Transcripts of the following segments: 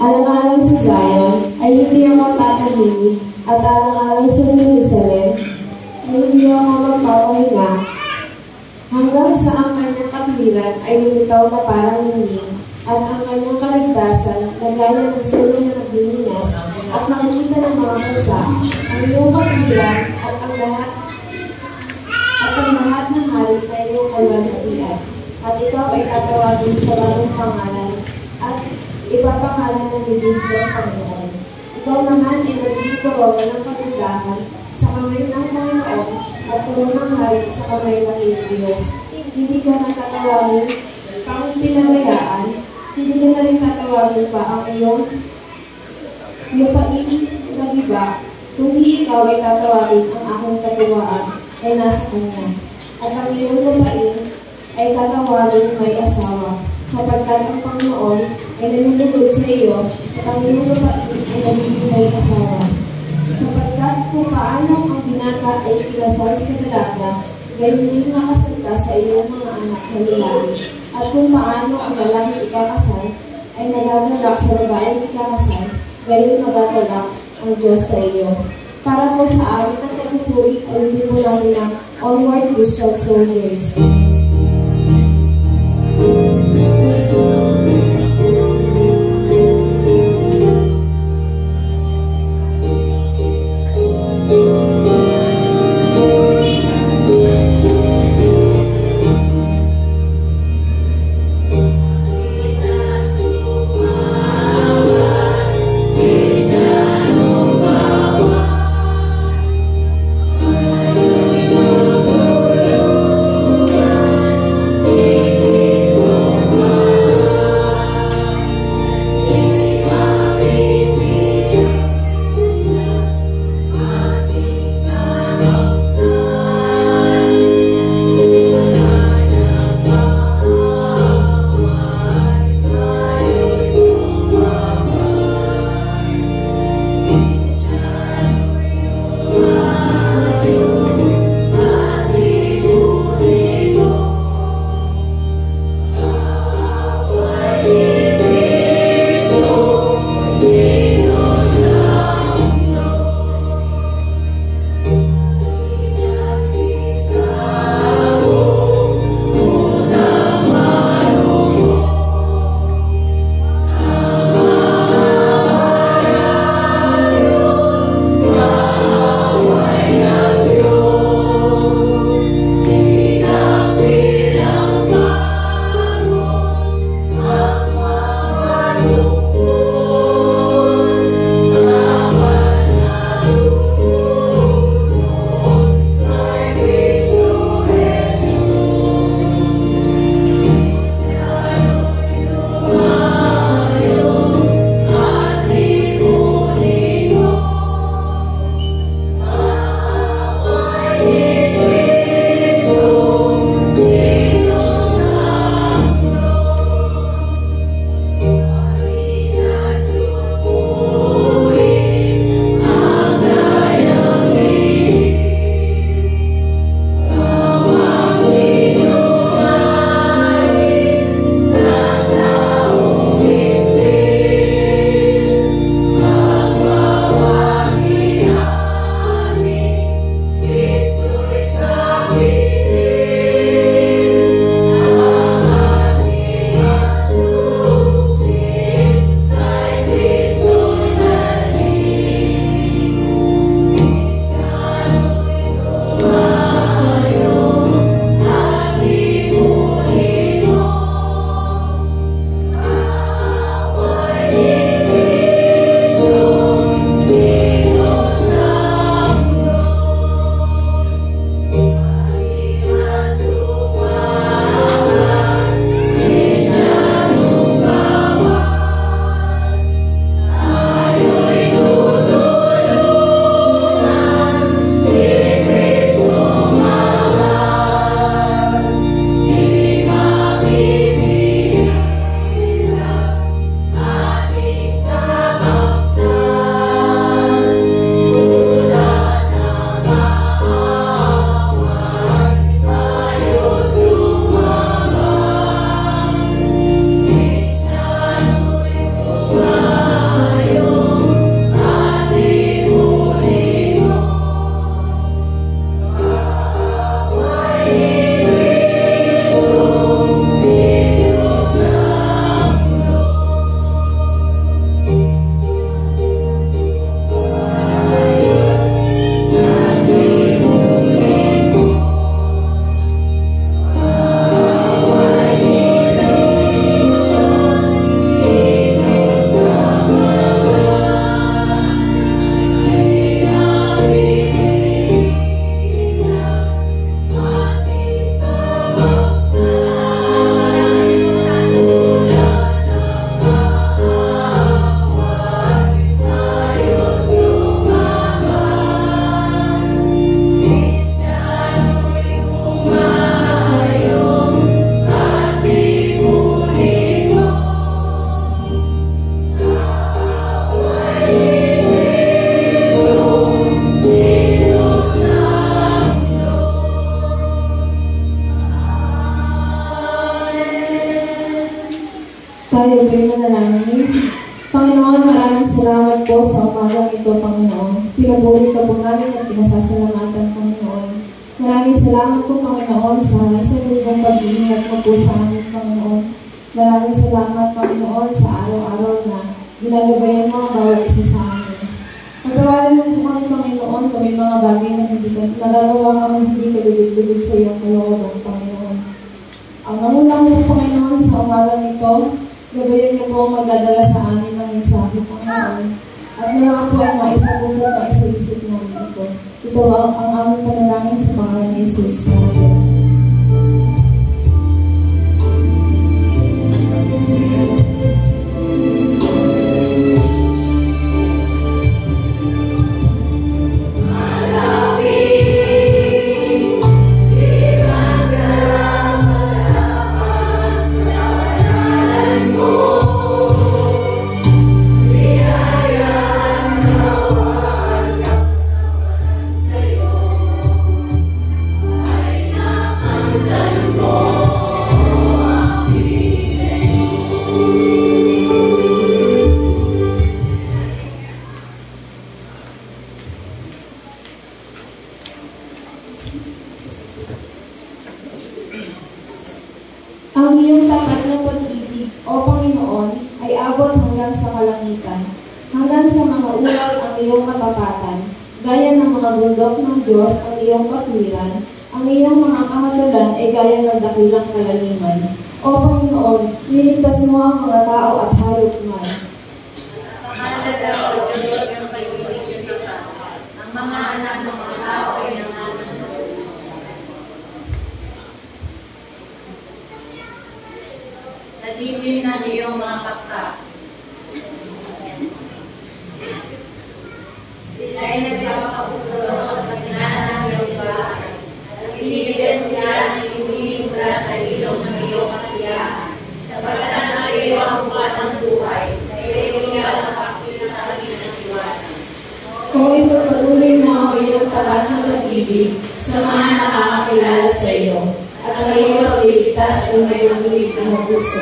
Alang-alang sa Zion ay hindi ako tatahimik, at alang-alang sa Jerusalem ay hindi ako magpapahinga, hanggang sa ang kanyang katwiran ay lumitaw na parang luming, at ang kanyang kaligtasan na gaya ng sulong na naglilinas, at makikita ng mga bansa ang iyong katwiran at ang lahat ng hari na iyong kalwalhatian. At ikaw ay tatawagin sa bagong pangalan, at ipapangalan ng bibig ng Panginoon. Ikaw naman ay magiging korona ng kagandahan sa kamay ng Panginoon at koronang hari sa kamay ng iyong Diyos. Hindi ka natatawagin pang pinabayaan, hindi ka na rin tatawagin pa ang iyong lupain na iba, kundi ikaw ay tatawagin ang aking katuwaan ay nasa kanya. At ang iyong lupain ay tatawagin may asawa, sapagkat ang Panginoon ay nanulugod sa iyo at ang iyong lupain ay nagiging may asawa. Sapagkat kung paano ang binata ay kinasal sa dalaga, gayon din nakasal ka sa iyong mga anak na lalaki. At kung paano ang lalaki ikakasal ay nagagalak sa babaeng ikakasal, gayon magagalak ang Diyos sa iyo. Para po sa amin ng pagpupuri, ulitin po natin ang Onward Christian Soldiers. Hallelujah. manalangin. Panginoon, maraming salamat po sa umagang ito, Panginoon. Pinupuri ka po namin at pinasasalamatan, Panginoon. Maraming salamat po, Panginoon, sa isang lingkong pag-iingat mo po sa amin, Panginoon. Maraming salamat, Panginoon, sa araw-araw na ginagabayan mo ang bawat isa sa amin. Pagkawalan mo po kami, Panginoon, kung may mga bagay na nagagawa kami hindi kalugod-lugod sa iyong kalooban, Panginoon. Ang nangulang mo, Panginoon, sa umagang ito, gabayan niyo po ang magdadala sa amin ng mensahe, Panginoon. At nawa po ay maisa-puso at maisa-isip namin ito. Ito ang aming panalangin sa pangalan ni Jesus. Amen. Ang iyong tapat na pag-ibig, O Panginoon, ay abot hanggang sa kalangitan. Hanggang sa mga ulap ang iyong katapatan. Gaya ng mga bundok ng Diyos ang iyong katwiran. Ang iyong mga kahatulan ay gaya ng dakilang kalaliman. O Panginoon, niligtas mo ang mga tao at hayop man. Ang mga anak ng mga tao ay Dilim ng iyong mga pakta. Sila ay nagpapakapuso sa gitna ng iyong bahay. Nagbibigyan sila ng iuwi mula sa ilog ng iyong kasiyahan. Sapagkat sa iyo ang bukat ng buhay. Sa iyo iyaw ang pakita kami ng iwanan. O ipagpatuloy mo ang iyong tapat na pag-ibig sa mga nakakakilala sa iyo. At ang iyong pagliligtas ay mabubulig ng puso.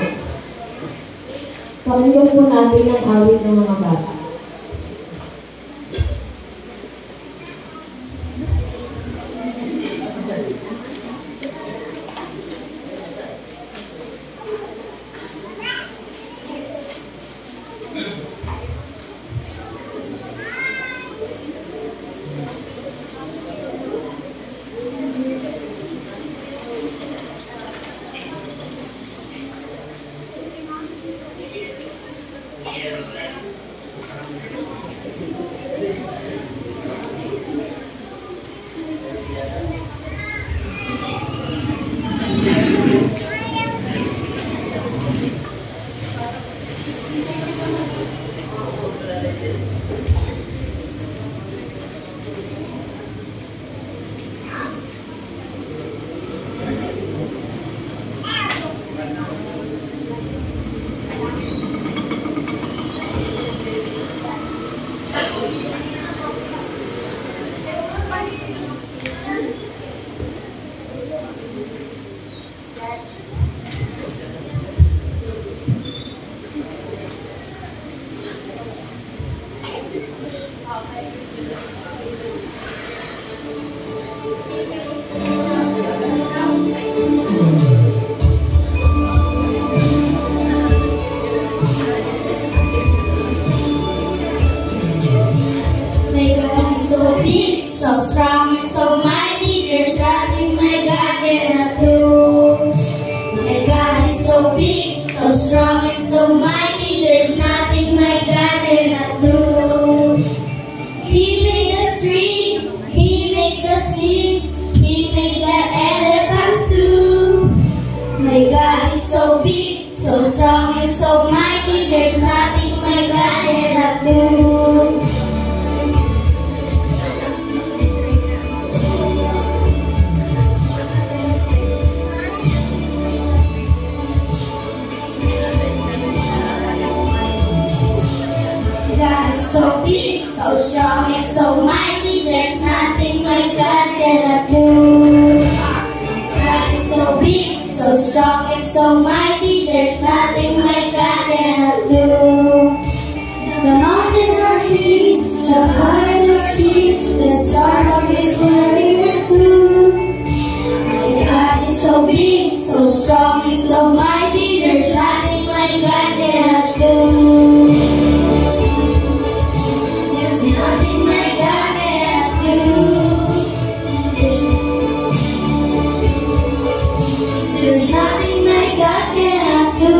Pakinggan po natin ang awit ng mga bata. So strong and so mighty, there's nothing my God cannot do. My God is so big, so strong and so mighty, there's nothing my God cannot do. He made the street, He made the sea, He made the elephants too. My God is so big, so strong and so mighty, there's nothing my God cannot do. So big, so strong and so mighty, there's nothing my God cannot do. God is so big, so strong and so mighty, there's nothing my God cannot do. trees, the vines or seeds, the start of His glory will do. My God is so big, so strong, and so mighty, there's nothing my God cannot do. There's nothing my God cannot do. There's nothing my God cannot do.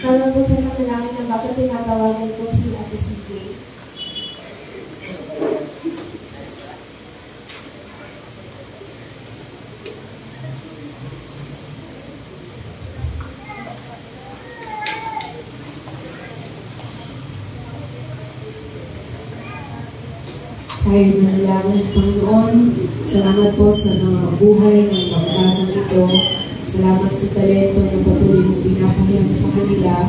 Para po sa panalangin ng bata, tinatawagan po si Ate CJ. Ay, manalangin, Panginoon. Salamat po sa mga buhay ng mga batang ito. Salamat sa talento na patuloy mong pinapahayag sa kanila.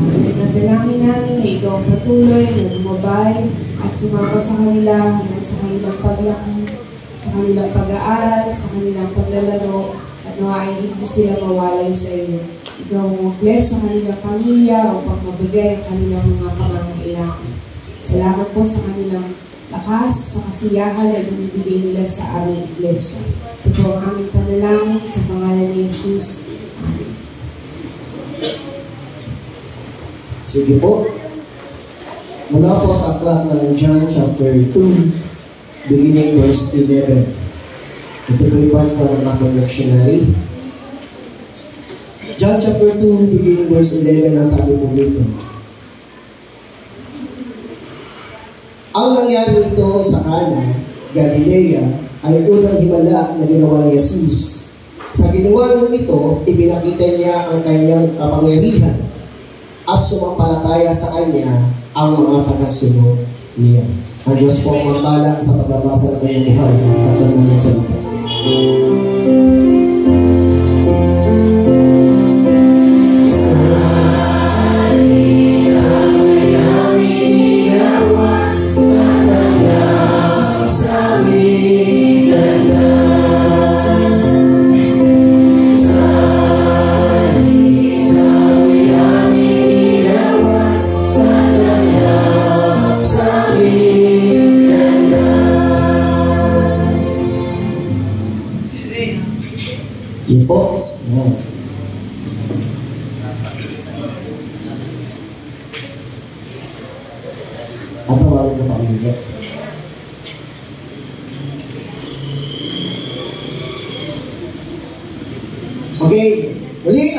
Nagdalangin namin na ikaw ang patuloy na lumabay at sumama sa kanila hanggang sa kanilang paglaki, sa kanilang pag-aaral, sa kanilang paglalaro, at nawa ay hindi sila mawalay sa iyo. Ikaw ang bless sa kanilang pamilya upang mabigay ang kanilang mga pangangailangan. Salamat po sa kanilang lakas, sa kasiyahan na binibigay nila sa aming iglesia. Ito ang aming panalangin sa pangalan ni Jesus. Amen. Sige po. Mula po sa aklat ng John chapter 2, beginning verse 11. Ito po yung part po ng aking lectionary. John chapter 2, beginning verse 11, ang sabi po dito. Ang nangyari ito sa Cana, Galilea, ay unang himala na ginawa ni Jesus. Sa ginawa niyong ito, ipinakita niya ang kanyang kapangyarihan at sumampalataya sa kanya ang mga tagasunod niya. Ang Diyos po ang magpala sa pagbabasa ng kanyang buhay at ng mga salita. Yun po. Ayan. At tawagin ko pa kayo. Okay. Muli,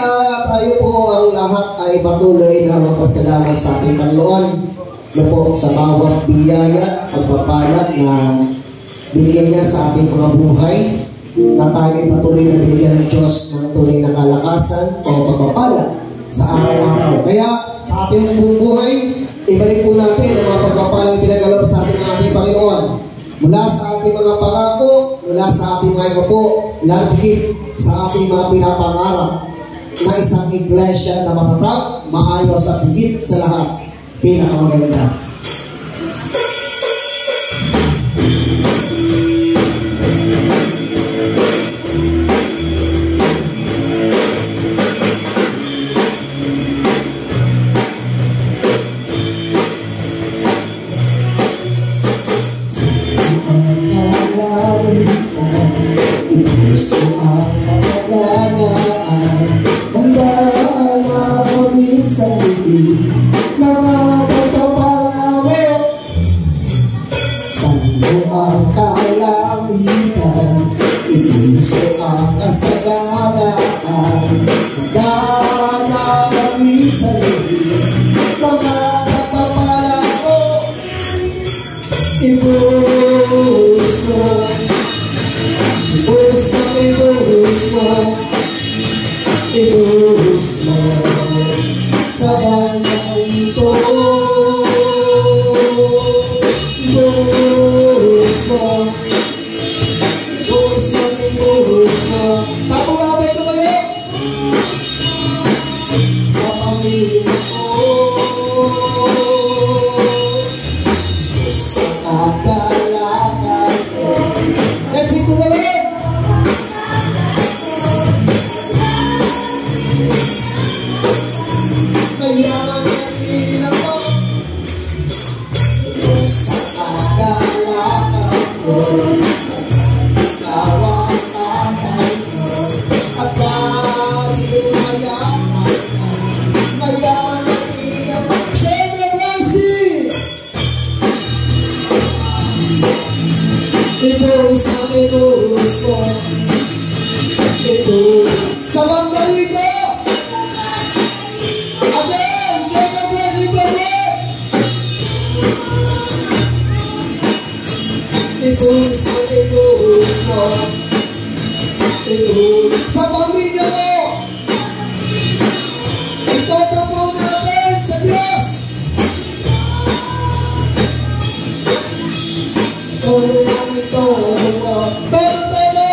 tayo po ang lahat ay patuloy na magpasalamat sa ating Panginoon na po sa bawat biyaya, pagpapala na binigay niya sa ating mga buhay, na tayo ay patuloy na binigyan ng Diyos ng tunay na kalakasan o pagpapala sa araw-araw. Kaya sa ating buhay, ibalik po natin ang mga pagpapalang pinagalob sa atin ng ating Panginoon. Mula sa ating mga pangako, mula sa ating mga kapo, lagigit sa ating mga pinapangarap na isang iglesia na matatag, maayos at higit sa lahat, pinakamaganda. Tawag tatay ko at lagi mayaman ka. Mayaman ang iyong generasi. Ibuhos ang ibuhos ko. Ibuhos sa bandali ko. Again, share the blessing from me. Ibuhos ang ibuhos ko. Ibuhos sa pamilya ko. Itotopo natin sa Diyos. Todo lang ito. Todo.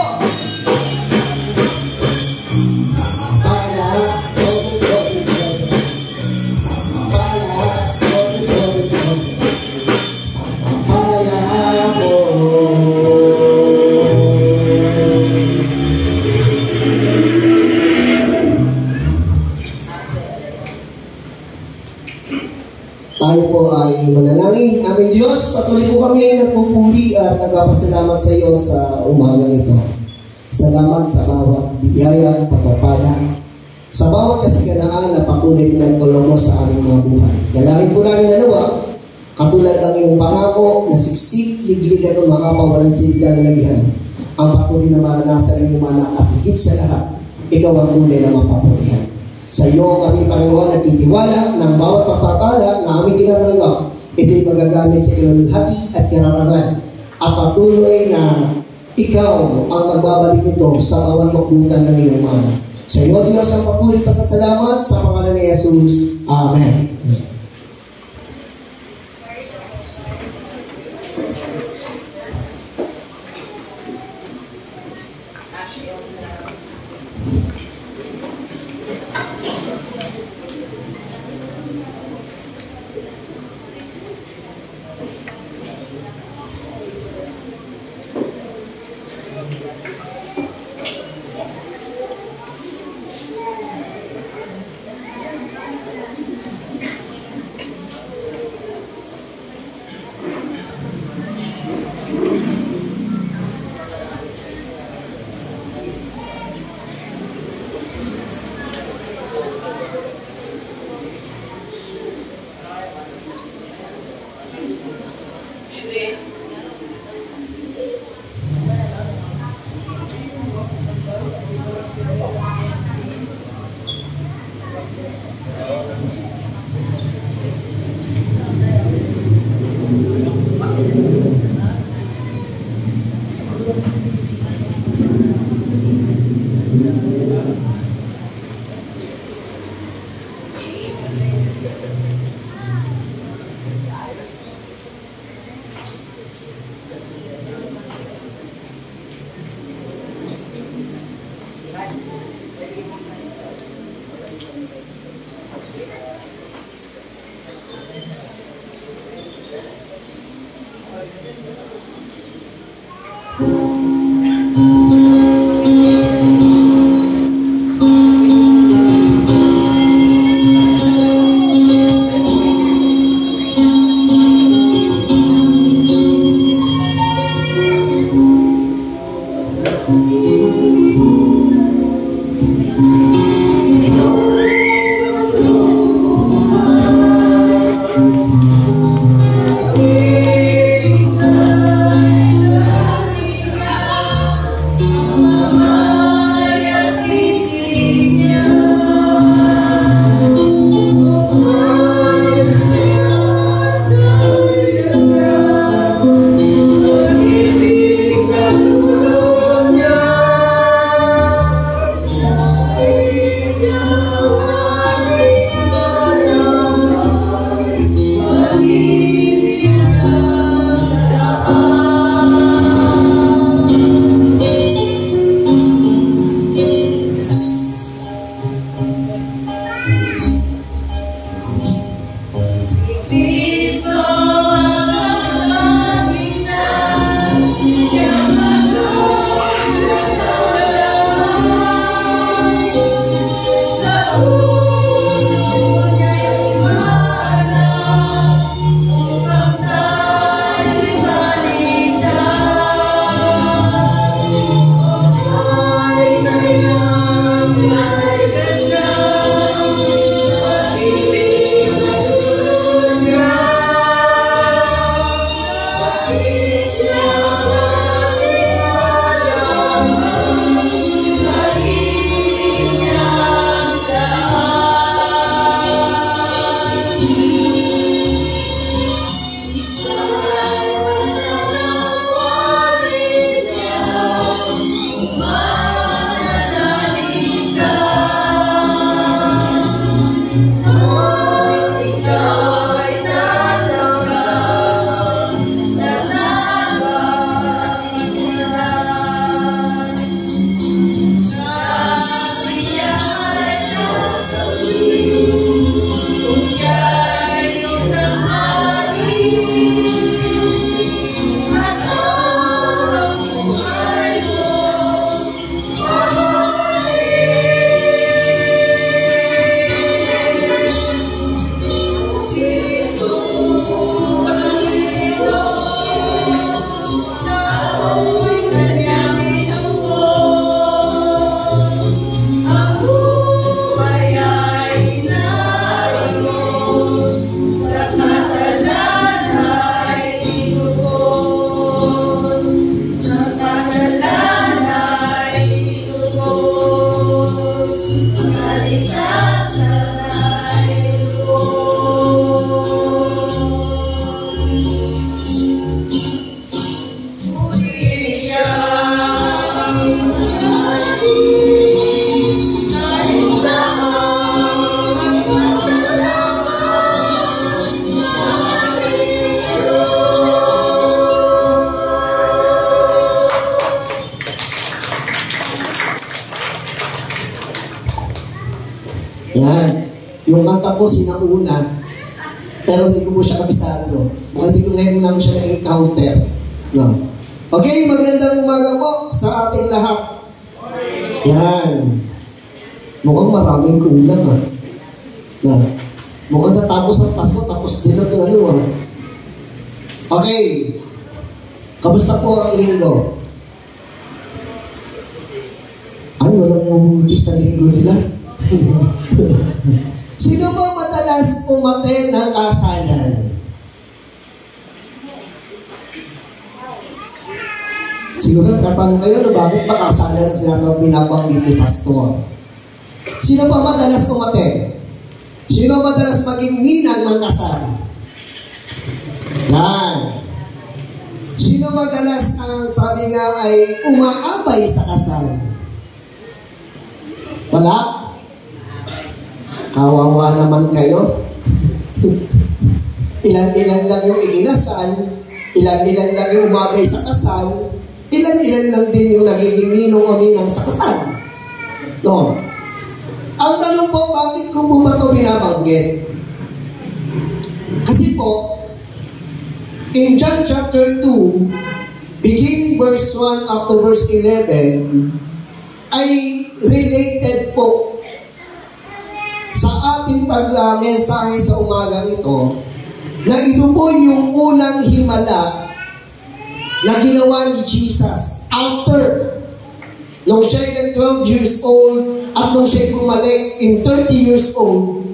Para, todo. Para mo. Tayo po ay manalangin. Aming Diyos, patuloy po kami nagpupuri at nagpapasalamat sa iyo sa umagang ito. Salamat sa bawat biyaya, pagpapala, sa bawat kasiganaan na patuloy pinagkulong mo sa aming mga buhay. Dalangin po namin na nawa, katulad ng iyong pangako na siksik, ligligan ng mga pawalang silid kalalagyan, ang patuloy na maranasan ng iyong anak at higit sa lahat, ikaw ang tunay na mapapurihan. Sa iyo kami, Panginoon, nagtitiwala ng bawat pagpapala na aming ginaranggaw. Ito'y magagamit sa ilulhati at kararangan. At patuloy na ikaw ang magbabalik nito sa bawat lukbutan ng iyong mga anak. Sa iyo, Diyos, ang papulit pasasalamat sa pangalan ni Jesus. Amen. Yan. Yung kanta po sinauna, pero hindi ko po siya kabisado. Mukhang hindi ko ngayon lang siya na-encounter. No. Okay, magandang umaga po sa ating lahat. Yan. Mukhang maraming kulang ha. No. Mukhang natapos ang Pasko, tapos din ang ano ha. Okay. Kamusta po ang linggo? Ay, walang mabuti sa linggo nila. Sino ba madalas umattend ng kasalan? Siguro katanong kayo na bakit pa kasalan ang sinatawag binabanggit ni Pastor? Sino ba madalas umattend? Sino madalas maging ninang ng kasal? Yan. Sino madalas ang sabi nga ay umaabay sa kasal? Wala? Kawawa naman kayo. Ilan-ilan lang yung ikinasal, ilan-ilan lang yung umabay sa kasal, ilan-ilan lang din yung nagiging ninong o ninang sa kasal. No. Ang tanong po, bakit ko po ba ito binabanggit? Kasi po, in John chapter 2, beginning verse 1 up to verse 11, ay related po sa ating pag-mensahe sa umagang ito, na ito po yung unang himala na ginawa ni Jesus after nung siya ay 12 years old at nung siya bumalik in 30 years old.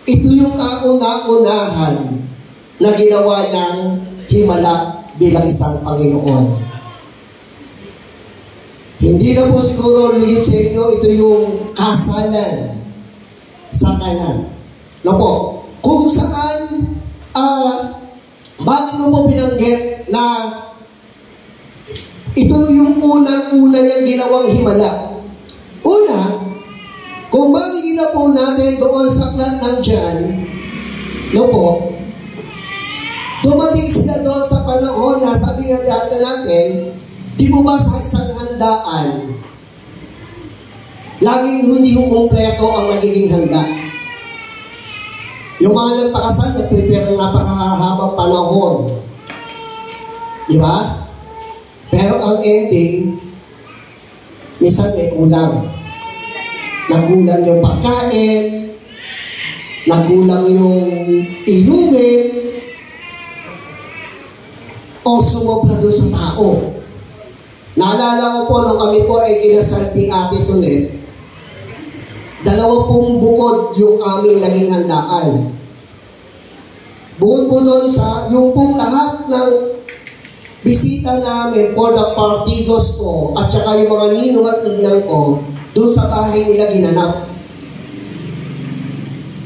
Ito yung kauna-unahan na ginawa niyang himala bilang isang Panginoon. Hindi na po siguro ligit sa inyo, ito yung kasalan sa kanan. No po, kung saan, bakit ko po binanggit na ito yung unang-una niyang ginawang himala. Una, kung makikita po natin doon sa aklat ng John, no po, dumating sila doon sa panahon na sabi nga dati natin, di mo ba sa isang handaan, laging hindi kumpleto ang nagiging handa. Yung mga nagpakasal, nag-prepare ng napakahabang panahon. Di ba? Pero ang ending, minsan may kulang. Nagkulang yung pagkain, nagkulang yung inumin, o sumobra doon sa tao. Naalala ko po nung kami po ay kinasal ni Ate Tonet, 2 bukod yung aming naging handaan. Bukod po doon sa yung pong lahat ng bisita namin for the partidos ko at saka yung mga ninong at ninang ko doon sa bahay nila ginanap.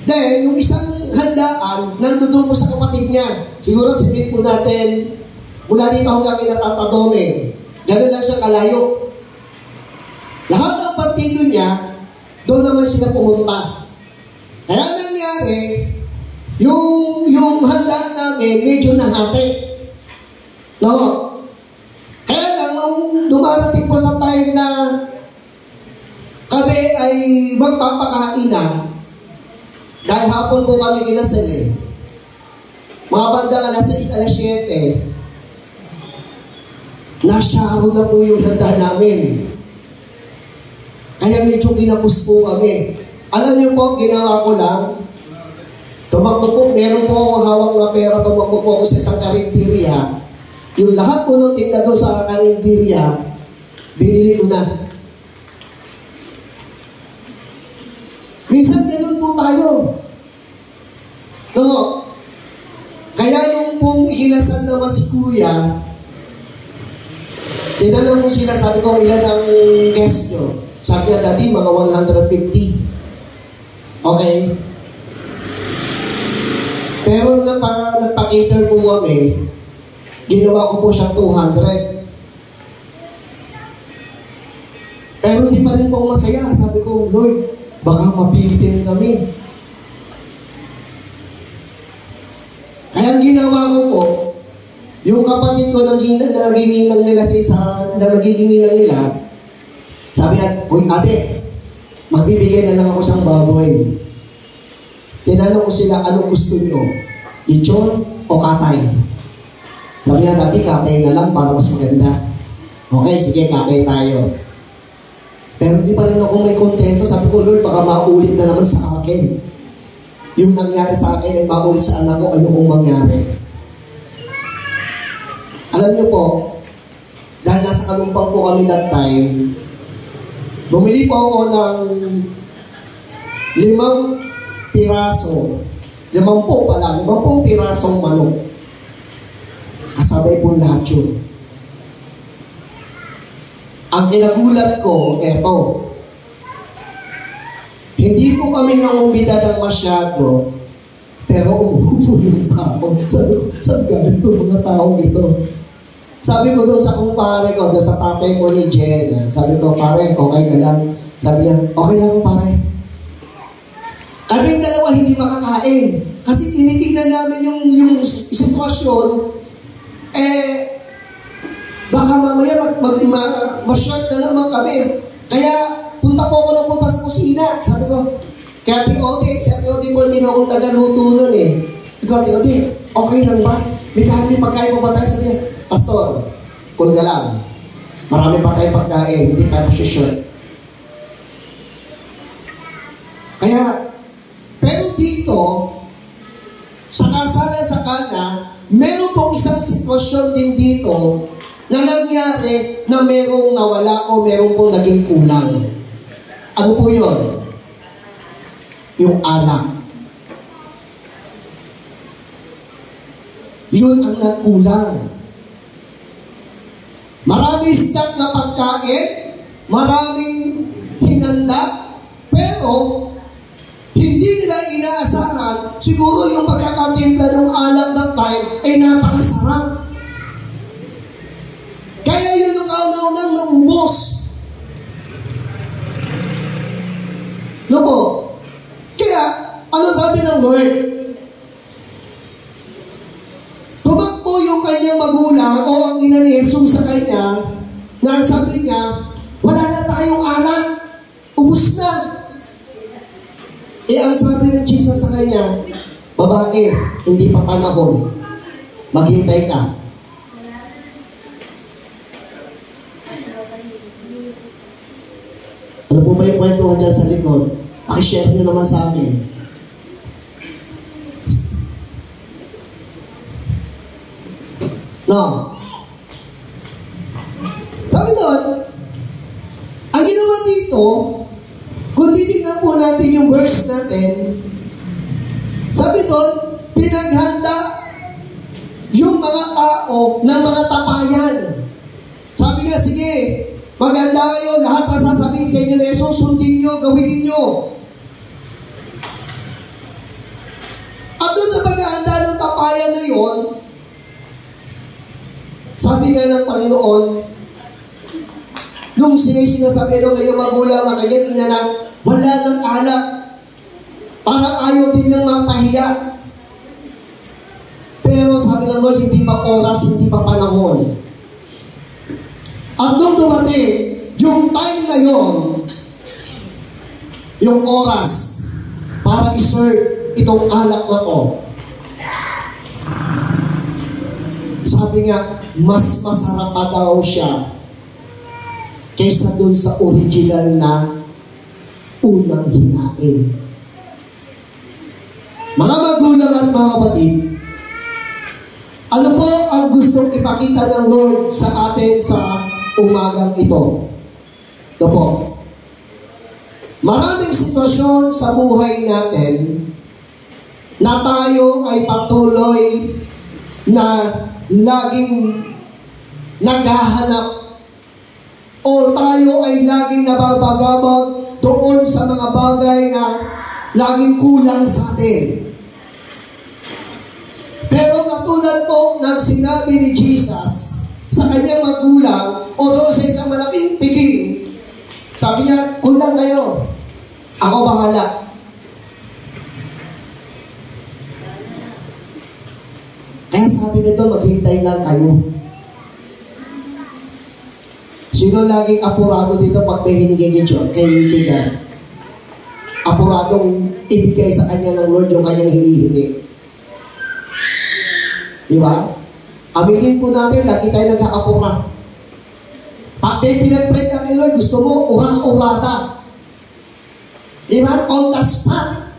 Then, yung isang handaan, nandun po sa kapatid niya. Siguro sabihin po natin, mula dito hanggang kinatatadome. Gano'n lang siya kalayo. Lahat ng partido niya, doon naman sila pumunta. Kaya nangyari, yung handaan namin, medyo nahati. No? Kaya lang, nung dumarating po sa time na kami ay magpapakain na, dahil hapon po kami kinasal mga bandang alas 6, alas 7, nasyaro na po yung handa namin. Kaya medyo kinapos po kami. Alam niyo po, ginawa ko lang, tumakbo po, meron po akong hawak na pera, tumakbo po ako sa isang karinderya. Yung lahat po nung tinda doon sa karinderya, binili ko na. Minsan ganun po tayo. No? Kaya nung pong ikinasal naman si Kuya, tinanong ko sila, sabi ko, ilan ang guest nyo? Sabi niya, Daddy, mga 150. Okay? Pero nagpa-cater po kami, ginawa ko po siya 200. Pero hindi pa rin po masaya. Sabi ko, Lord, baka mapitin kami. Kaya ang ginawa ko po, yung kapatid ko nagigilang nila sa isa, na nagigilang nila, sabi niya, Uy, ate, Magbibigay na lang ako sa baboy. Tinanong ko sila, anong gusto nyo? Lechon o katay? Sabi niya, dati katay na lang para mas maganda. Okay, sige, katay tayo. Pero di pa rin ako may kontento. Sabi ko, Lord, baka maulit na naman sa akin. Yung nangyari sa akin ay maulit sa anak ko, ano kung mangyari? Alam niyo po, dahil nasa Kalumpang po kami that time, bumili po ako ng 5 pirasong pirasong manok. Kasabay po lahat yun. Ang kinagulat ko, eto. Hindi po kami nangumbida ng masyado, pero umuhulong pa ako. Sabi galing itong mga taong ito. Sabi ko doon sa kumpare ko, doon sa tatay ko ni Jenna, sabi ko, pare, okay ka lang? Sabi niya, okay lang ako, pare. Kaming dalawa hindi makakain. Kasi tinitignan namin yung sitwasyon, baka mamaya ma-short na naman kami. Kaya punta po ako ng punta sa kusina. Sabi ko, kaya si Ate Odi po, hindi na akong tagaluto nun eh. Ikaw, Ate Odi, okay lang ba? May pagkain mo ba tayo? Sabi niya, Pastor, kung ka lang, marami pa tayong pagkain, hindi tayo short. Kaya, pero dito, sa kasalan sa Kana, meron pong isang sitwasyon din dito na nangyari na merong nawala o meron pong naging kulang. Ano po yun? Yung anak. Yun ang nagkulang. Maraming stock na pagkain, maraming hinanda, pero hindi nila inaasahan, siguro yung pagkakatimpla ng alak that time ay napakasarap. Kaya yun ang kauna-unang naubos. No po? Kaya, ano sabi ng Lord? Tumakbo yung kanyang magulang o ang ina ni Jesus sa kanya na sabi niya, wala na tayong alak, ubus na. Ang sabi ng Jesus sa kanya, babae, hindi pa panahon. Maghintay ka. Ano po ba yung kwentuhan dyan sa likod? Pakishare nyo naman sa akin. No. Sabi doon, ang ginawa dito, kung titignan po natin yung verse natin, sabi doon, pinaghanda yung mga tao ng mga tapayan. Sabi niya, sige, maghanda kayo, lahat na sasabihin sa inyo na Jesus, sundin nyo, gawin ninyo. At doon sa paghahanda ng tapayan na yun, sabi nga ng Panginoon, nung sinasabi ng kanyang magulang na kanyang ina na wala ng alak, parang ayaw din niyang mapahiya. Pero sabi ng Lord, hindi pa oras, hindi pa panahon. At nung dumating, yung time na yon, yung oras para iserve itong alak na to, sabi nga, mas masarap pa daw siya kaysa dun sa original na unang hinain. Mga magulang at mga kapatid, ano po ang gustong ipakita ng Lord sa atin sa umagang ito? Ito po. Maraming sitwasyon sa buhay natin na tayo ay patuloy na laging naghahanap o tayo ay laging nababagabag doon sa mga bagay na laging kulang sa atin. Pero katulad po ng sinabi ni Jesus sa kanyang magulang o doon sa isang malaking piging, sabi niya, kulang kayo, ako bahala. Kaya sabi nito, maghintay lang kayo. Sino laging apurado dito pag may hinigay kay God? siguradong ibigay sa kanya ng Lord yung kanyang hinihingi. Di ba? Aminin po natin, lagi tayo nagkakapura. Pag may pinag-pray ka kay Lord, gusto mo, urang-urata. Di ba? On the spot.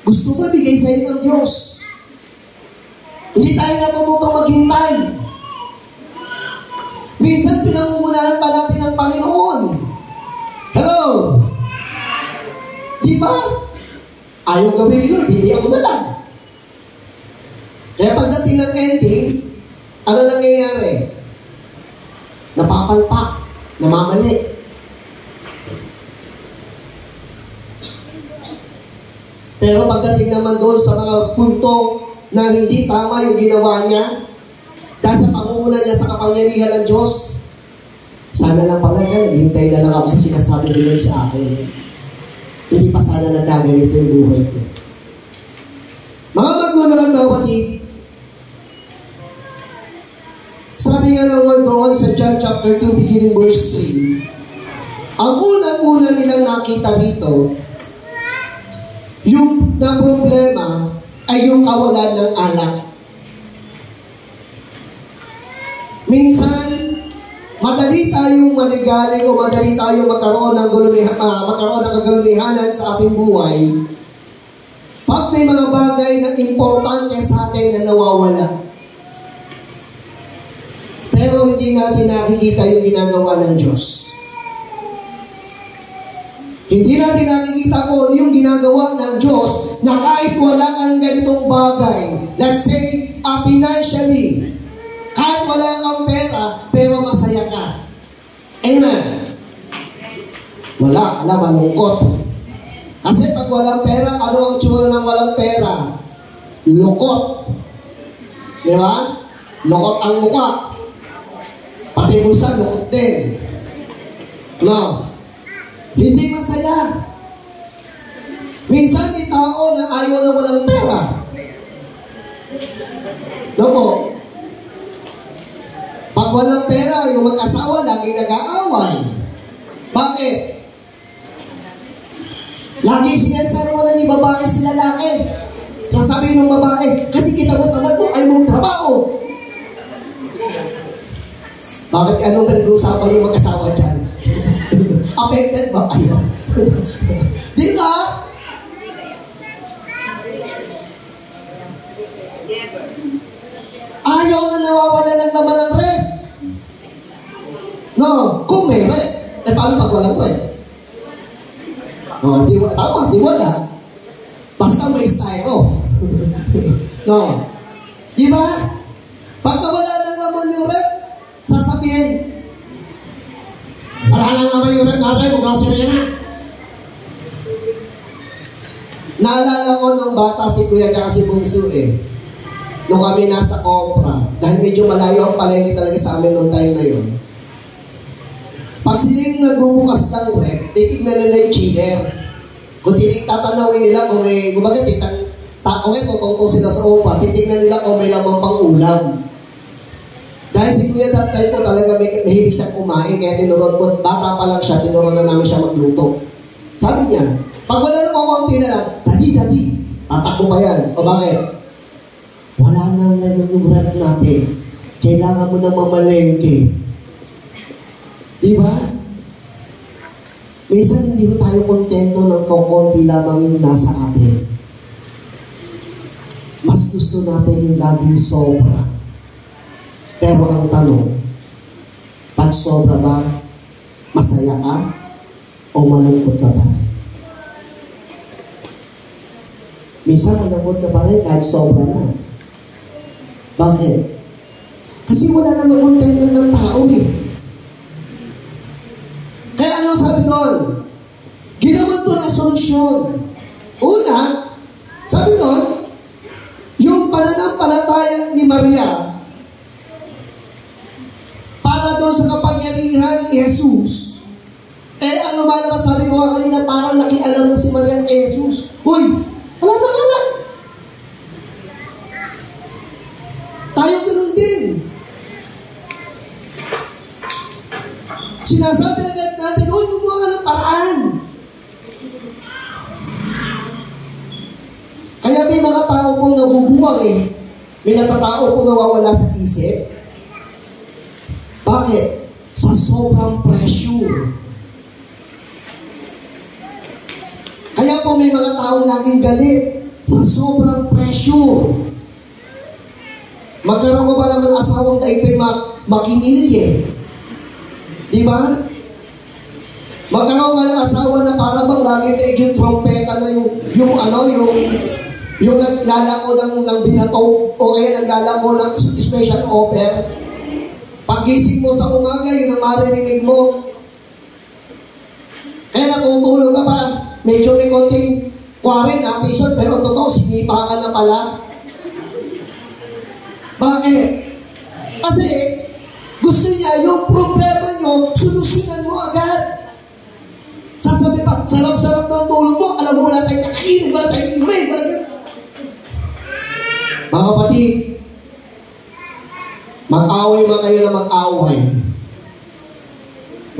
Gusto mo, bigay sa iyo ng Diyos. Hindi tayo natututong maghintay. Minsan, pinangungunahan pa natin ng Panginoon. Hello? Di ba? Ayaw gawin ni Lord, hindi ako na lang. Kaya pagdating ng ending, ano nangyayari? Napapalpak, namamali. Pero pagdating naman doon sa mga punto na hindi tama yung ginawa niya, dahil sa pangunguna niya sa kapangyarihan ng Diyos, sana lang pala hintay na lang ako sa sinasabi ni Lord sa akin. Hindi pa sana nagaganito yung buhay ko. Mga magulang at mga kapatid, sabi nga ng Lord doon sa John chapter 2 beginning verse 3, ang unang-una nilang nakita dito, yung na problema ay yung kawalan ng alak. Minsan, madali tayong maligalig o madali tayong magkaroon ng kagulumihanan sa ating buhay pag may mga bagay na importante sa atin na nawawala. Pero hindi natin nakikita yung ginagawa ng Diyos. Hindi natin nakikita kung yung ginagawa ng Diyos na kahit wala kang ganitong bagay, let's say, financially, kahit wala kang pera, pero masaya ka. Amen. Wala, malungkot. Kasi pag walang pera, ano ang tsura ng walang pera? Lukot. Di ba? Lukot ang mukha. Pati busa, lukot din. No. Hindi masaya. Minsan may tao na ayaw na walang pera. No po. Pag walang pera, yung mag-asawa lagi nag-aaway. Bakit? Lagi sinasarmo na ni babae si lalaki. Sasabihin ng babae, kasi kita mo tamad mo, ayaw mong trabaho. Bakit anong pinag-uusapan yung mag-asawa dyan? Affected ba kayo? Di ba? Ayaw na nawawala ng laman ng rep. No, kung may rep, paano pag walang rep? No, di wala. Basta may style. No. Di ba? Pagka wala ng laman yung rep, sasabihin, wala lang naman yung rep natin, grocery na. Naalala ko nung bata si Kuya at si Bunso nung kami nasa Compra, dahil medyo malayo ang palengke talaga sa amin noong time na yun. Pag sila yung nagbubukas ng rep, titignan nila yung chiller. Kung tatanawin nila kung may, kumbaga kung may tutungtong sila sa upa, titignan nila kung may lamang pang ulam. Dahil si Kuya that time po talaga mahilig siyang kumain, kaya tinuron mo, bata pa lang siya, tinuron na namin siya magluto. Sabi niya, pag wala na kukunti na lang, Daddy, tatakbo pa yan. O bakit? Wala nang laman yung rep natin. Kailangan mo na mamalengke. Diba? Minsan hindi ko tayo kontento ng kukunti lamang yung nasa atin. Mas gusto natin yung laging sobra. Pero ang tanong, pag sobra ba, masaya ka o malungkot ka pa rin? Minsan malungkot ka pa rin kahit sobra na. Bakit? Kasi wala namang contentment ng tao Kaya ano sabi doon? Ginawan doon ang solusyon. Una, sabi doon, yung pananampalataya ni Maria para doon sa kapangyarihan ni Jesus. Ang lumalabas, sabi ko nga kanina, parang nakialam na si Maria kay Jesus. Uy, wala na nga lang. Tayo ganun din. Sinasabi agad natin, uy, gumawa nga ng paraan. nabubuwang eh. May natatao kung nawawala sa isip. Bakit? Sa sobrang pressure. Kaya po may mga taong laging galit sa sobrang pressure. Magkaroon ko ba naman asawang daig makinilye? Di ba? Magkaroon ka ng asawa na para bang laging daig yung trompeta na yung naglalako ng binato o kaya naglalako ng special offer. Pagising mo sa umaga, yun ang maririnig mo. Kaya natutulog ka pa. Medyo may konting attention, pero totoo, sinipa ka na pala. Bakit? Kasi, gusto niya yung problema nyo, solusyonan mo agad. Sasabi pa, sarap-sarap ng tulog mo, alam mo, wala tayong kakainin, wala tayong inumin, wala tayong... Mga kapatid, mag-away man kayo na mag-away.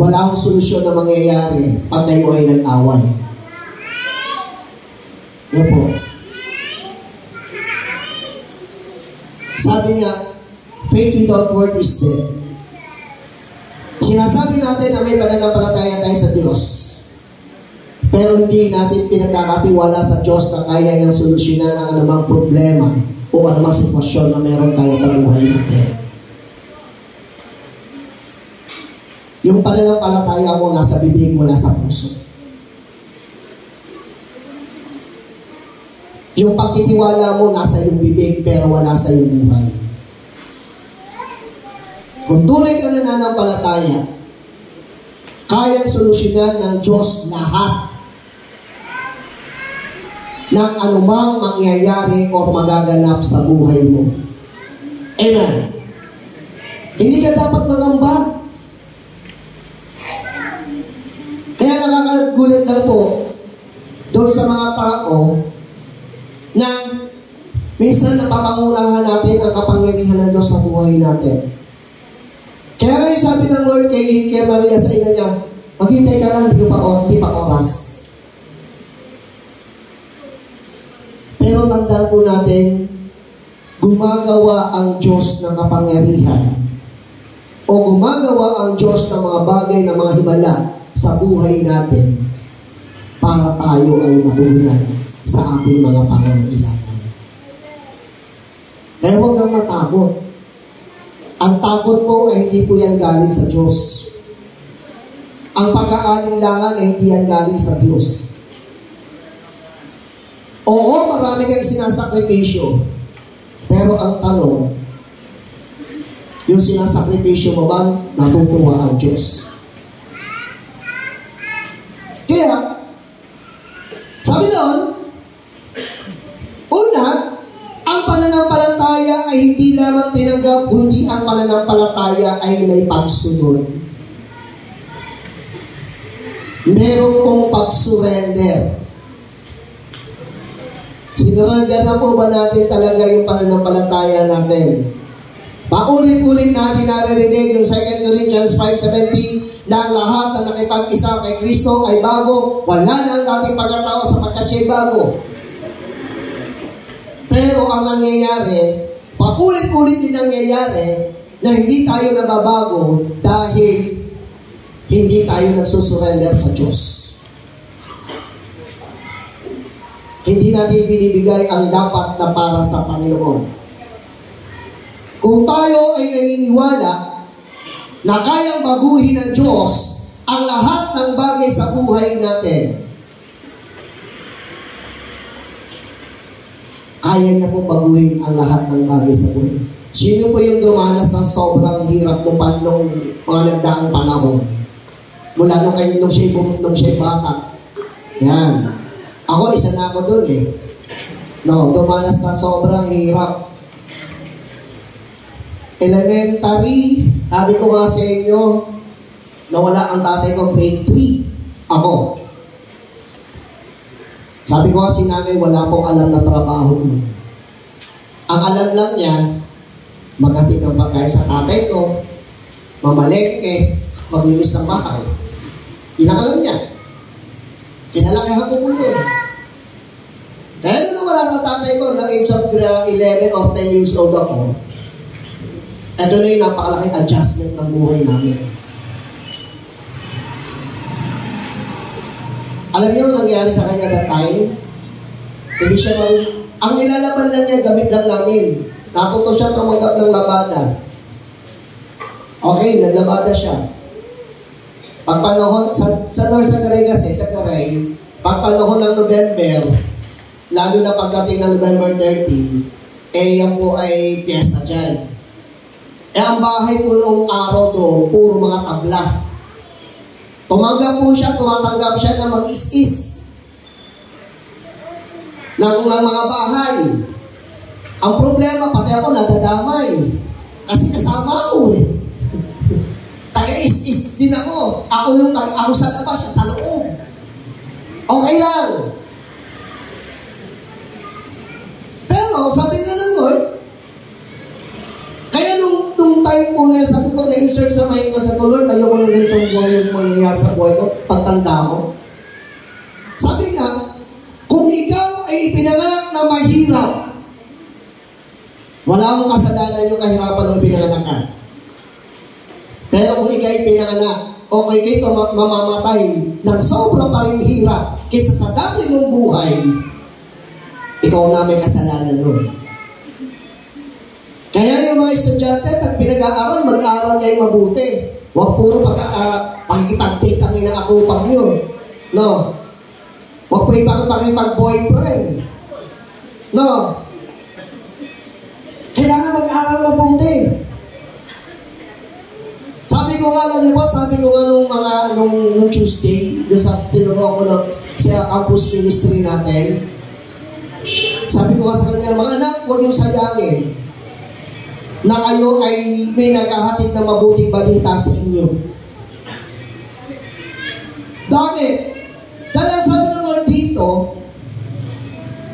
Wala akong solusyon na mangyayari pag kayo ay nag-away. Yan po. Sabi nga, faith without work is dead. Sinasabi natin na may pananampalataya tayo sa Diyos. Pero hindi natin pinagkakatiwala sa Diyos na kaya niyang solusyonan ang anumang problema o anumang sitwasyon na meron tayo sa buhay natin. Yung pananampalataya mo nasa bibig mo, nasa puso. Yung pagtitiwala mo nasa iyong bibig pero wala sa iyong buhay. Kung tunay ka nananampalataya, kayang solusyonan ng Diyos lahat ng anumang mangyayari o magaganap sa buhay mo. Amen. Hindi ka dapat mangamba. Kaya nakakagulat lang po doon sa mga tao na minsan napapangunahan natin ang kapangyarihan ng Diyos sa buhay natin. Kaya ngayon sabi ng Lord kay Maria sa ina niya, maghintay ka lang, hindi pa oras. Pero tandaan po natin, gumagawa ang Diyos ng kapangyarihan o gumagawa ang Diyos ng mga bagay na mga himala sa buhay natin para tayo ay matugunan sa ating mga pangangailangan. Kaya huwag kang matakot. Ang takot mo ay hindi po yan galing sa Diyos. Ang pag-aalinlangan ay hindi yan galing sa Diyos. Oo, marami kang sinasakripisyo. Pero ang tanong, yung sinasakripisyo mo ba, natutuwa ang Diyos? Kaya, sabi doon, una, ang pananampalataya ay hindi lamang tinanggap, kundi ang pananampalataya ay may pagsunod. Meron pong pag-surrender. Sinurrender na po ba natin talaga yung pananampalataya natin? Paulit-ulit natin naririnig yung 2 Corinthians 5:17 na ang lahat na nakipag-isa kay Kristo ay bago, wala na ang dating pagkatao sapagkat siya'y bago. Pero ang nangyayari, paulit-ulit din nangyayari na hindi tayo nababago dahil hindi tayo nagsusurrender sa Diyos. Hindi natin binibigay ang dapat na para sa Panginoon. Kung tayo ay naniniwala na kayang baguhin ng Diyos ang lahat ng bagay sa buhay natin, kaya niya po baguhin ang lahat ng bagay sa buhay. Sino po yung dumanas ng sobrang hirap nung mga nagdaang panahon? Mula nung siya'y bata. Yan. Ako, isa na ako dun eh. No, dumanas ng sobrang hirap. Elementary, sabi ko nga sa inyo, nawala ang tatay ko grade 3. Ako. Sabi ko nga si nanay, wala pong alam na trabaho nun. Ang alam lang niya, maghatid ng pagkain sa tatay ko, mamalengke, maglinis ng bahay. Yun ang alam niya. Kinalakahan ko mo yun. Dahil nung wala sa tatay ko, na age of 11 or 10 years old ako, ito na yung napakalaking adjustment ng buhay namin. Alam niyo, nangyari sa kanya that time, hindi siya ang nilalaban lang niya, damit lang namin. Natuto siya tumanggap ng labada. Okay, naglabada siya. Pagpanahon, sa North Sagaray kasi, sa Garay, pagpanahon ng November, lalo na pagdating ng November 30, yan po ay piyesta dyan. Ang bahay po noong araw doon, puro mga tabla. Tumatanggap siya na mag-is-is ng mga bahay. Ang problema, pati ako nadadamay. Kasi kasama ako eh. Taga-is-is din ako. Ako sa labas, siya sa loob. Okay lang. Pero, sabi nga ng Lord, kaya nung time po na sabi ko, na-insert sa mind ko sa Lord, ayoko nung ganitong buhay yung mangyayari sa buhay ko, pagtanda ko. Sabi nga, kung ikaw ay ipinanganak na mahirap, wala akong kasalanan yung kahirapan ng ipinanganak ka. Pero kung ikaw ay pinanganak, okay kayo mamamatay ng sobra pa rin hirap kaysa sa dati mong buhay, ikaw na may kasalanan nun. Kaya yung mga estudyante, pag pinag-aaral, mag-aaral kayo mabuti. Huwag puro pakikipag-date ang inakatupang nyo. No. Huwag po ipakipag-boyfriend. No. Kailangan mag-aaral mabuti. Sabi ko nga, alam niyo ba, nung Tuesday, doon sa tinuro ko sa campus ministry natin, sabi ko nga sa kanya, mga anak, huwag yung sayangin na kayo ay may naghahatid na mabuting balita sa inyo. Bakit? Dahil sabi ng Lord dito,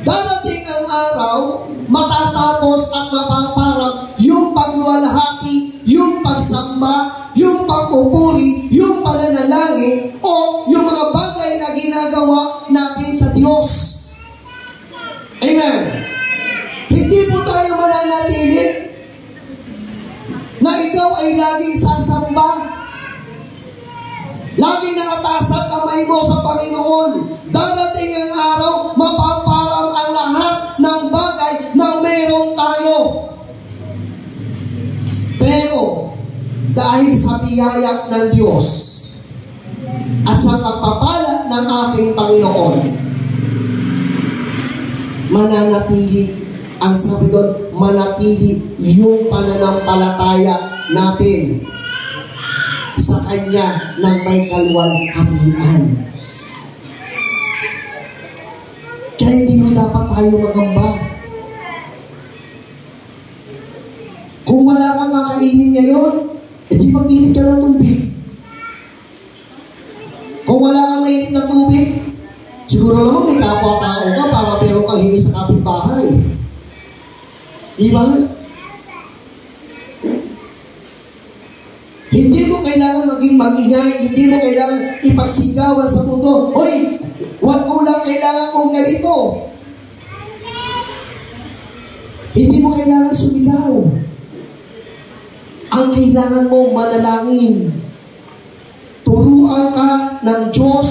darating ang araw, matatapos at mapaparang yung pagluwalhati, yung pagsamba, yung pagpupuri, yung pananalangin, o yung mga bagay na ginagawa natin sa Diyos. Amen. Hindi po tayo mananatili na ikaw ay laging sasamba. Laging nakataas ang kamay mo sa Panginoon. Dadating ang araw, mapaparang ang lahat ng bagay na meron tayo. Pero, dahil sa biyaya ng Diyos at sa pagpapala ng ating Panginoon, mananatili, ang sabi doon, manatili yung pananampalataya natin sa Kanya ng may kaluwalhatian. Kaya hindi mo dapat tayo magamba. Kung wala kang kakainin ngayon, edi mag-init ka ng tubig. Kung wala kang mainit na tubig, siguro naman may kapwa-tao ka para meron kang hingi sa kapitbahay. Diba? Hindi mo kailangan maging mag-ingay, hindi mo kailangan ipagsigawan sa mundo. Hoy, wag ko lang kailangan kong ganito. Hindi mo kailangan sumigaw. Ang kailangan mo manalangin. Turuan ka ng Diyos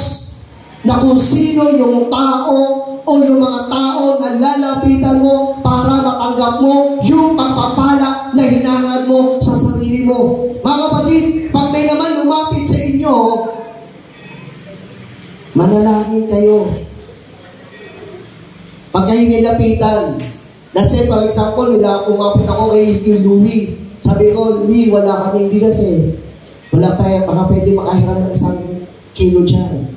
na kung sino yung tao o yung mga tao na lalapitan mo para matanggap mo yung pagpapala na hinahangad mo sa sarili mo. Mga kapatid, pag may naman lumapit sa inyo, manalangin kayo. Pag kayo nilapitan, let's say, for example, umapit ako kay Louie. Sabi ko, Louie, wala kaming bigas eh. Wala pa, baka pwede makahiram ng 1 kilo dyan.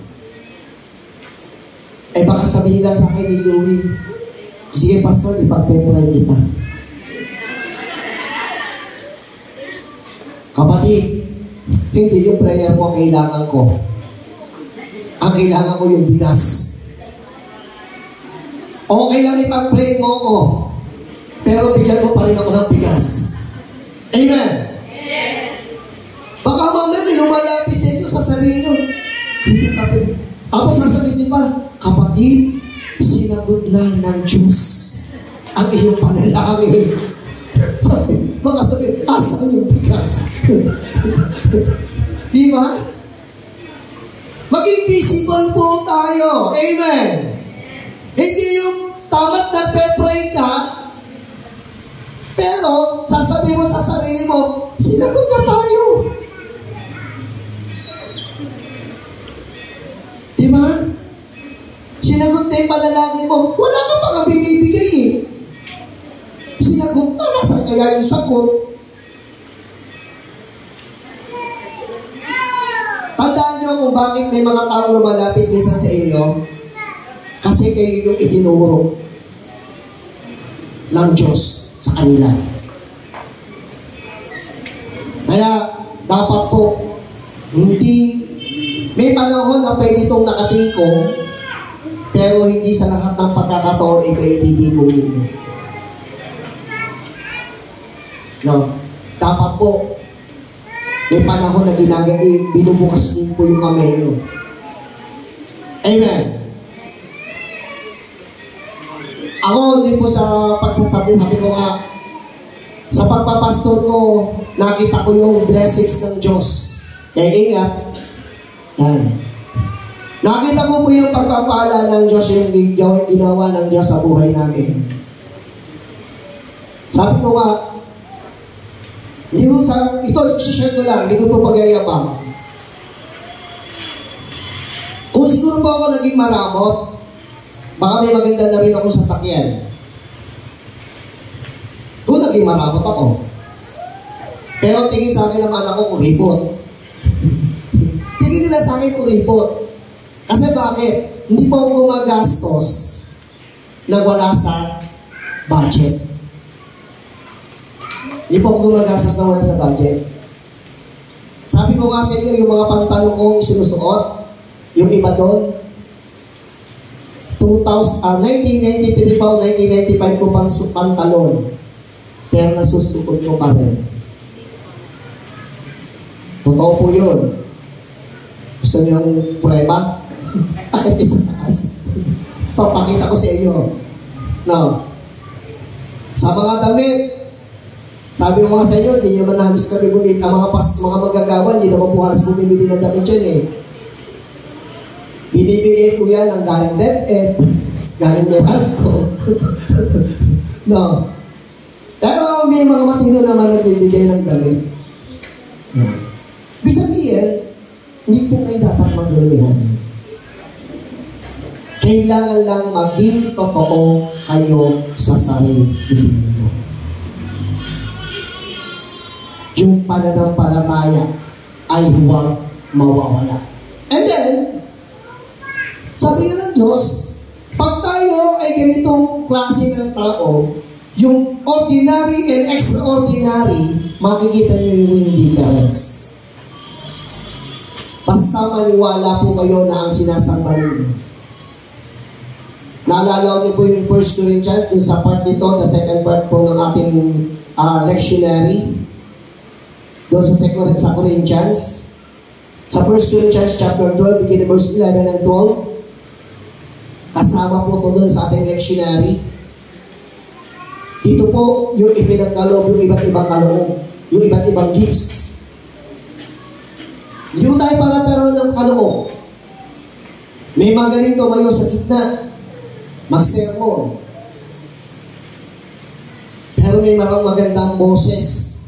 Eh baka sabihin lang sa akin ni Louie, sige pastor, ipag-pepray kita. Kapatid, hindi yung prayer mo kailangan ko. Ang kailangan ko yung bigas. Okay lang ipag-pray mo ko, pero bigyan mo pa rin ako ng bigas. Amen? Baka mamaya may lumalapit sa inyo, sasabihin nyo, hindi kapatid. Tapos sasabihin nyo pa, kapatid, sinagot sinagot na ng Diyos ang iyong panalangin. Baka sabi, asan yung bigas? Di ba? Maging visible po tayo. Amen. Hindi yung tamat na pe-pray ka, pero sasabihin mo sa sarili mo, sinagot na tayo. Di ba? Sinagot na yung panalangin mo. Wala ka pa nga binibigay eh. Sinagot na, nasa kaya yung sagot. Tandaan nyo kung bakit may mga taong lumalapit minsan sa inyo. Kasi kayo yung itinuro ng Diyos sa kanila. Kaya dapat po, hindi, may panahon na pwede itong nakatikong, pero hindi sa lahat ng pagkakataon ito ititikong ninyo. No? Dapat po, may panahon na binubukas din po yung kamay nyo. Amen. Ako, hindi po sa pagsasabi, sabi ko nga, sa pagpapastor ko, nakita ko yung blessings ng Diyos. Kaya ingat. Yan. Nakita ko po yung pagpapala ng Diyos, yung ginawa ng Diyos sa buhay namin. Sabi ko nga, hindi ko ito, share ko lang, hindi ko po pagyayabang. Kung siguro po ako naging maramot, baka may maganda na rin ako sasakyan. Kung naging maramot ako. Pero tingin sa akin naman ako kuripot. Tingin nila sa akin kuripot. Kasi bakit? Hindi po ako gumagastos na wala sa budget. Hindi po ako gumagastos na wala sa budget. Sabi ko nga sa inyo, yung mga pantalon kong sinusuot, yung iba doon, 1993 pa o 1995 ko pang pantalon. Pero nasusuot ko pa rin. Totoo po yun. Gusto niyo yung prueba? Bakit isaas? Papakita ko sa inyo. No. Sa mga damit, sabi ko nga sa inyo, hindi naman halos kami bumili. Ang mga magagawa, hindi naman po halos bumibili ng damit dyan eh. Binibigay ko yan ng galing DepEd, galing Meralco. No. Pero may mga matino naman nagbibigay ng damit. No. Ibig sabihin, hindi po kayo dapat maglumihan. Kailangan lang maging totoo kayo sa sarili niyo. Yung pananampalataya ay huwag mawawala. And then, sabi nga ng Diyos, pag tayo ay ganitong klase ng tao, yung ordinary and extraordinary, makikita nyo yung difference. Basta maniwala po kayo na ang sinasamba ninyo. Naalala niyo po yung 1 Corinthians, yung sa part dito, the second part po ng ating lectionary, doon sa Corinthians, sa 1 Corinthians chapter 12, beginning verse 11 and 12, kasama po ito doon sa ating lectionary. Dito po yung ipinagkaloob, yung iba't ibang kaloob, yung iba't ibang gifts. Hindi tayo para pero ng kaloob. May magaling tumayo sa gitna, mag-sermon. Pero may magandang boses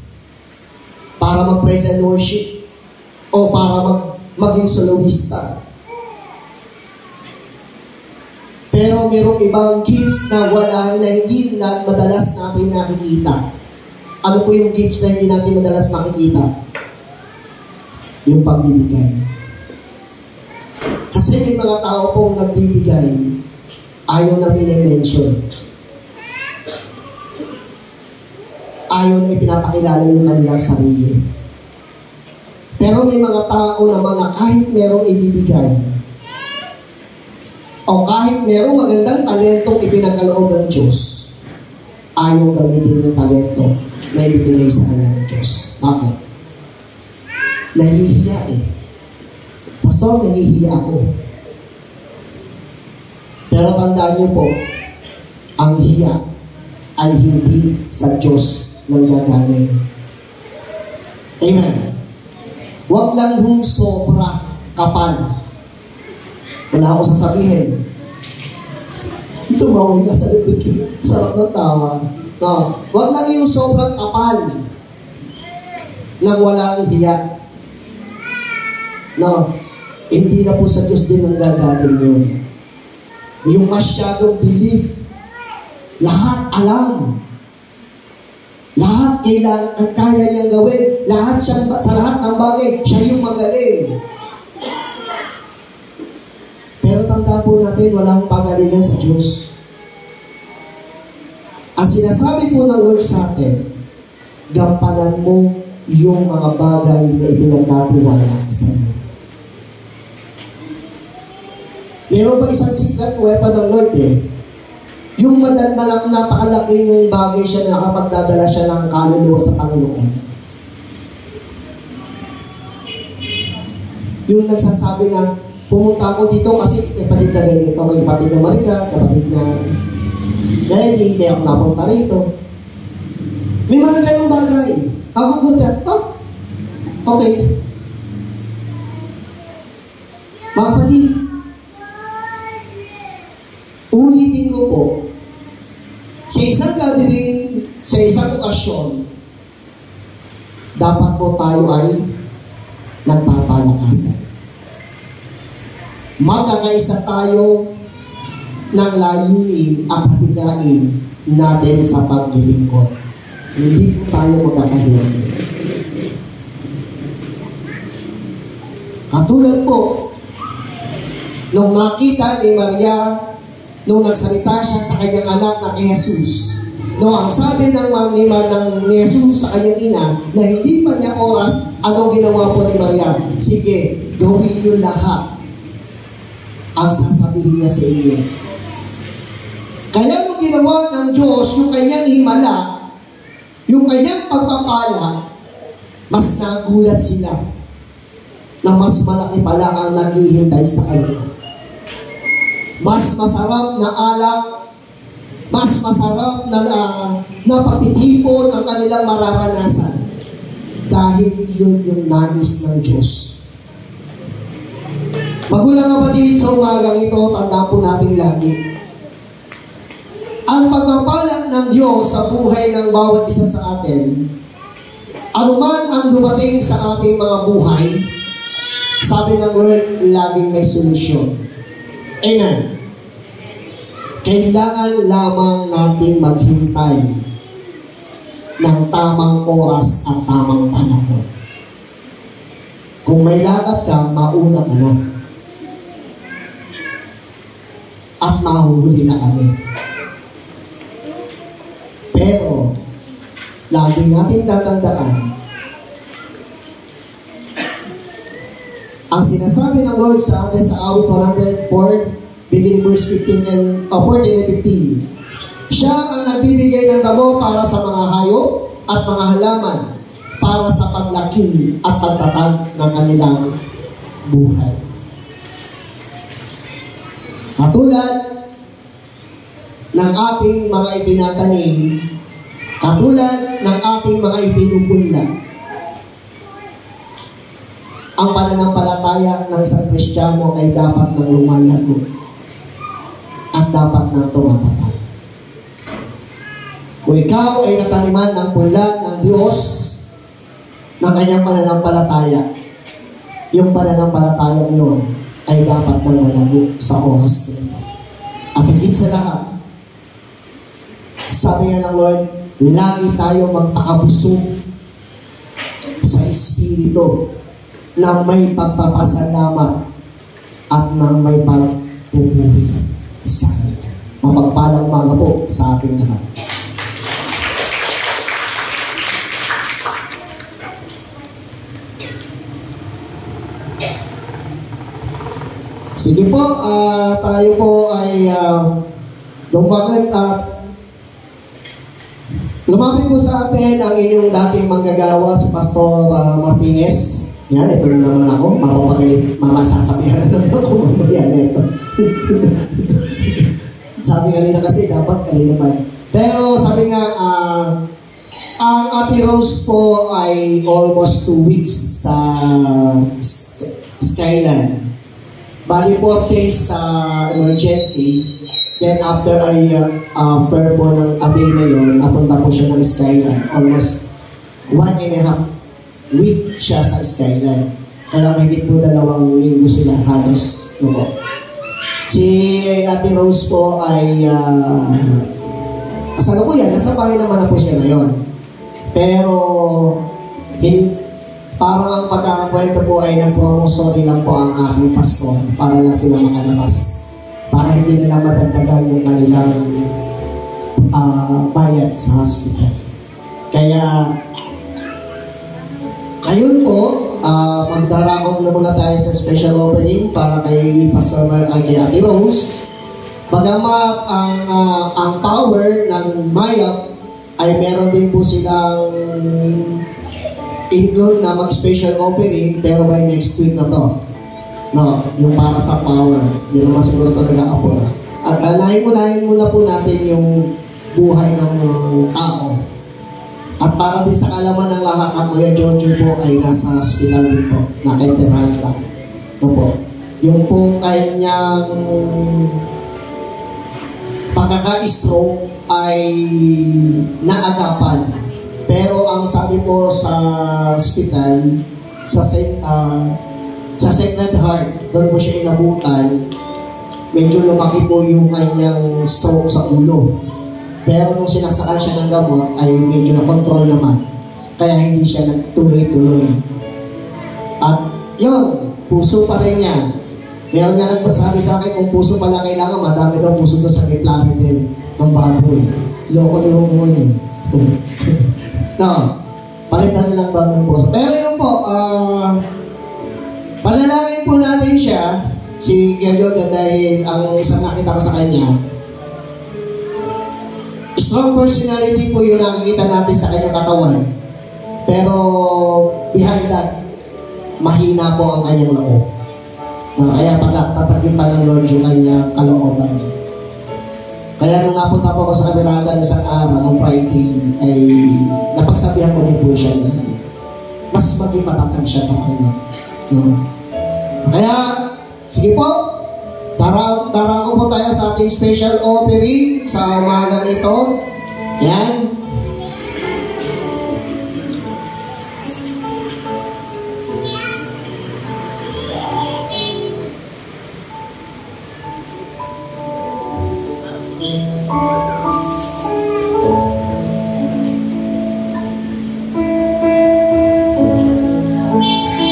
para mag-praise and worship o para maging soloista. Pero mayroong ibang gifts na hindi na madalas natin nakikita. Ano po yung gifts na hindi natin madalas makikita? Yung pagbibigay. Kasi may mga tao pong nagbibigay, ayaw na minimension. Ayaw na ipinapakilala yung kanilang sarili. Pero may mga tao naman na kahit merong ibibigay, o kahit merong magandang talentong ipinagkaloob ng Diyos, ayaw gamitin yung talento na ibibigay sa kanya ng Diyos. Bakit? Nahihiya eh. Pastor, nahihiya ako. Pero tandaan niyo po, ang hiya ay hindi sa Diyos nanggagaling. Amen. Huwag lang hong sobra kapal. Wala akong sasabihin. Tumawin na sa likod ko. Sarap ng tawa. No. Huwag lang yung sobrang kapal nang walang hiya. No. Hindi na po sa Diyos din ang gagaling yun. Yung masyadong believe, lahat alam. Lahat kailangan ang kaya niyang gawin. Lahat siya, sa lahat ng bagay, siya yung magaling. Pero tanda po natin, walang pagalingan sa Diyos. Ang sinasabi po ng Lord sa atin, gampanan mo yung mga bagay na ipinagkatiwala sa iyo. Meron pa isang secret weapon ng Lord yung napakalaki yung bagay siya na nakapagdadala siya ng kaluluwa sa Panginoon. Yung nagsasabi na, pumunta ako dito kasi kapatid na ganito, may kapatid na Marica, kapatid na Remy, hindi ako napunta rito. May mga ganong bagay. Ako gulat, okay. Mga kapatid, ulitin ko po, sa isang gathering, sa isang okasyon, dapat po tayo ay nagpapalakasan. Magkakaisa tayo ng layunin at hatigain natin sa paglilingkod. Hindi po tayo magkakahiwalay. Katulad po, nung nakita ni Maria, nung nagsalita siya sa kanyang anak na kay Jesus, no, ang sabi ng ni Jesus sa kanyang ina na hindi pa niya oras, anong ginawa po ni Maria? Sige, gawin niyo lahat ang sasabihin niya sa inyo. Kaya nung ginawa ng Diyos yung kanyang himala, yung kanyang pagpapala, mas nagulat sila na mas malaki pala ang naghihintay sa kanya. Mas masarap na alak, mas masarap na pagtitipon ang kanilang mararanasan dahil yun yung nais ng Diyos. Magulang kapatid, sa umagang ito, tandaan po natin lagi, ang pagpapala ng Diyos sa buhay ng bawat isa sa atin, anuman ang dumating sa ating mga buhay, sabi ng Lord, laging may solusyon. Amen. Kailangan lamang natin maghintay ng tamang oras at tamang panahon. Kung may lakad ka, mauna ka na. At mahuhuli na kami. Pero, lagi natin tatandaan, ang sinasabi ng Lord sa atin sa awit 104, beginning verse 15 and 14 and 15. Siya ang nagbibigay ng damo para sa mga hayop at mga halaman para sa paglaki at pagtatag ng kanilang buhay. Katulad ng ating mga itinatanim, katulad ng ating mga ipinupunla, ang pananampalataya ng isang Kristiyano ay dapat nang lumalago at dapat nang tumatatag. Kung ikaw ay nataniman ng punla ng Diyos ng kanyang pananampalataya, yung pananampalataya yun ay dapat nang malago sa oras nito. At higit sa lahat, sabi nga ng Lord, lagi tayo magpakabusog sa Espiritu na may pagpapasalamat at na may pagpupuri sa Kanya. Mapagpalang umaga po sa ating lahat. Sige po, tayo po ay lumapit po sa atin ang inyong dating manggagawa si Pastor Martinez. Yan, ito na naman ako. Mapapagalit, mamasasabihan na naman ako mamaya nito. Sabi kanina kasi dapat kanina pa. Pero sabi nga, ang Ate Rose po ay almost 2 weeks sa Skyline. Bali 4 days sa emergency. Then after ay per po ng a day na yun, napunta po siya ng Skyline. Almost 1.5 week siya sa Skyline. Kaya mahigit po 2 linggo sila halos. No? Si Ate Rose po ay asano po yan? Nasa bahay naman na po siya ngayon. Pero parang ang pagkakakwento po ay nag-promosory lang po ang aking pastor para lang sila makalabas. Para hindi nila madagdagan yung kanilang bayad sa hospital. Kaya ngayon po, magdarakong na muna tayo sa special opening para kay Pastor kay Ate Rose. Bagamat ang power ng Mayap ay meron din po silang include na mag-special opening pero by next week na to. No, yung para sa power. Hindi naman siguro ito nag-aapo na. At unahin muna po natin yung buhay ng tao. At para din sa kalaman ng lahat, ang Kuya Jojo po ay nasa hospital din po, na kay Peralta. No po. Yung pong kanyang pagkaka-stroke ay naagapan. Pero ang sabi po sa hospital, sa Sacred Heart, doon po siya inabutan, medyo lumaki po yung kanyang stroke sa ulo. Pero nung sinasakal siya ng gamot, ay medyo na-control naman. Kaya hindi siya nagtuloy-tuloy. At yun, puso pa rin niya. Meron nga nagpasabi sa akin, kung puso pala kailangan, madami daw puso doon sa may Plaridel ng baboy. Loko-loko yun. No, palitan na lang daw ng puso. Pero yun po, panalangin po natin siya, si Giodio, dahil ang isang nakita ko sa kanya, strong personality po yung nakikita natin sa kanyang katawan. Pero behind that, mahina po ang kanyang loob. Kaya tatagin pa ng Lord yung kanyang kalooban. Kaya nung napunta po ako sa Kamirada ng isang araw, ng Friday, ay napagsabihan ko din po siya na mas maging matatag siya sa kanya. Kaya, sige po, darang ko po tayo sa ating special offering sa umagang ito. Yan.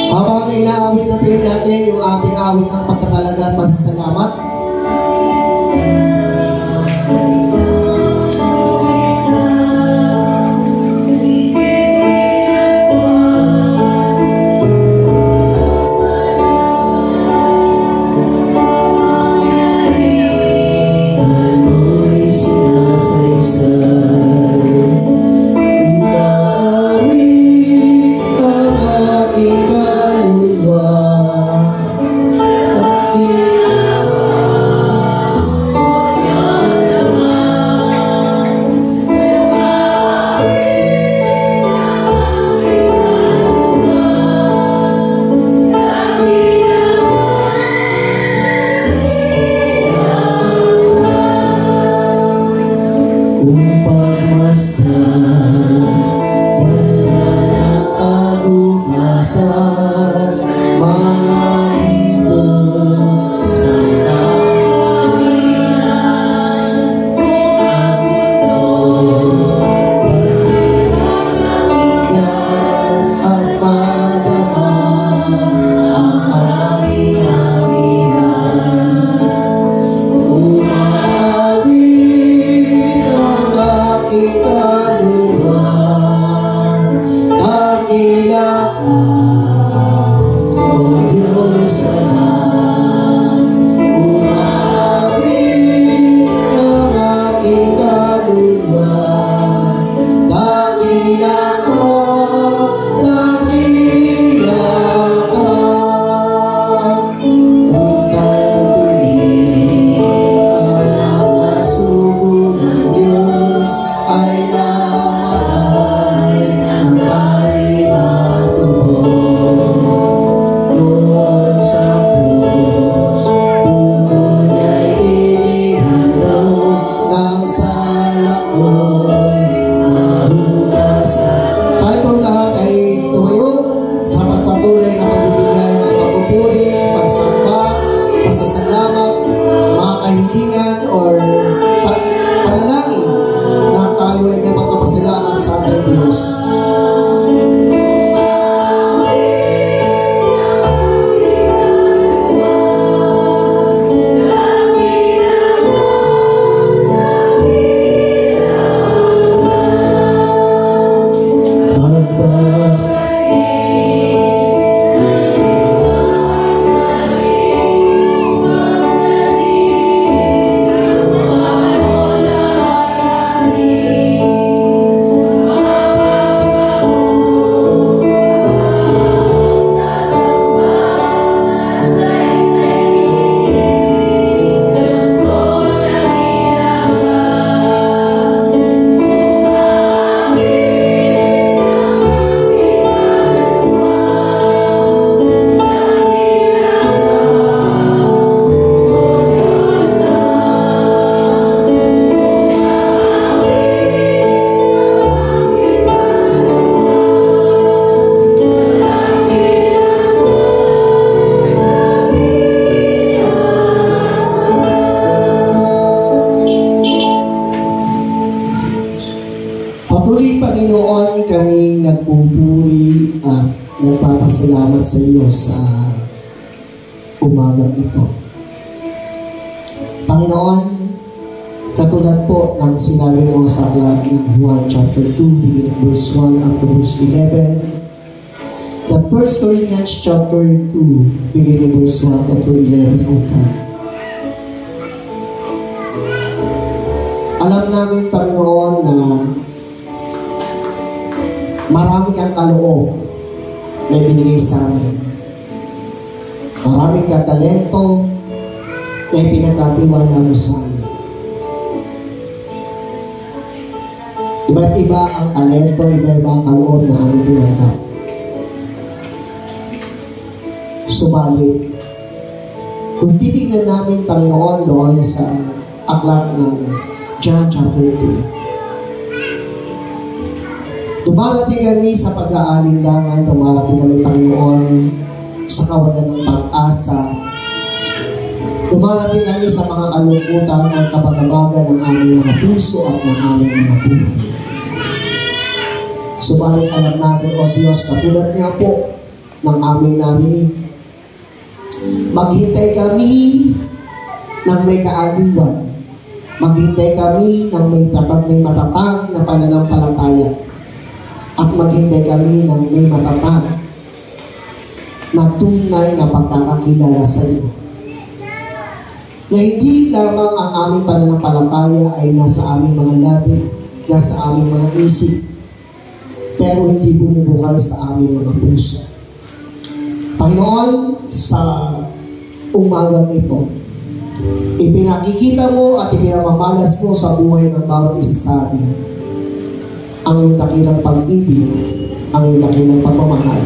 Habang inaawit na po natin yung ating awit ng pagkatalaga at pasasalamat, salamat sa iyo sa umagang ito. Panginoon, katulad po ng sinabi mo sa aklat ng Juan chapter 2, beginning verse 1 up to verse 11, that 1 Corinthians chapter 2, beginning verse 1 up to 11, O God. Alam namin, Panginoon, na marami kang kaloob na ibinigay sa amin. Maraming kang talento na ipinagkatiwala mo sa amin. Iba't iba ang talento, iba-iba ang kaloob na aming tinanggap. Subalit, kung titignan namin, Panginoon, doon sa aklat ng John chapter 2, dumarating kami sa pag-aalinlangan, dumarating kami, Panginoon, sa kawalan ng pag-asa, dumarating kami sa mga kalungkutan at kabagabagan ng aming mga puso at ng aming mga buhay. Subalit alam natin, O Diyos, katulad niya po ng aming narinig, maghintay kami ng may kaaliwan. Maghintay kami ng may matatag na pananampalataya. At maghintay kami ng may matatag na tunay na pagkakakilala sa iyo. Na hindi lamang ang aming pananampalataya ay nasa aming mga labi, nasa aming mga isip, pero hindi bumubukal sa aming mga puso. Panginoon, sa umagang ito, ipinakikita mo at ipinamamalas mo sa buhay ng bawat isa sa amin ang iyong dakilang pag-ibig, ang iyong dakilang pagmamahal,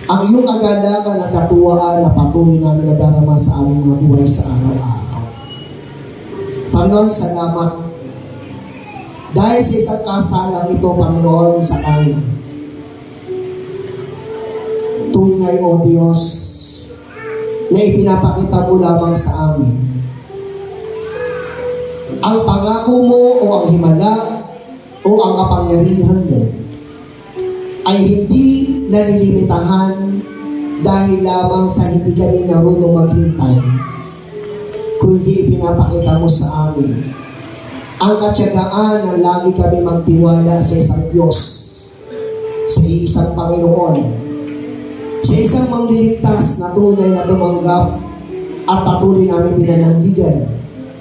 ang iyong agalakan at katuwaan na patuloy namin na darama sa aming mga buhay sa araw-araw. Panginoon, salamat dahil sa isang kasalang ito, Panginoon, sa kanan. Tunay, O Diyos, na ipinapakita mo lamang sa amin ang pangako mo o ang himala o ang kapangyarihan mo ay hindi nalilimitahan dahil lamang sa hindi kami marunong maghintay, kundi ipinapakita mo sa amin ang katyagaan na lagi kami magtiwala sa isang Diyos, sa isang Panginoon, sa isang mangliligtas na tunay na tumanggap at patuloy namin pinananligan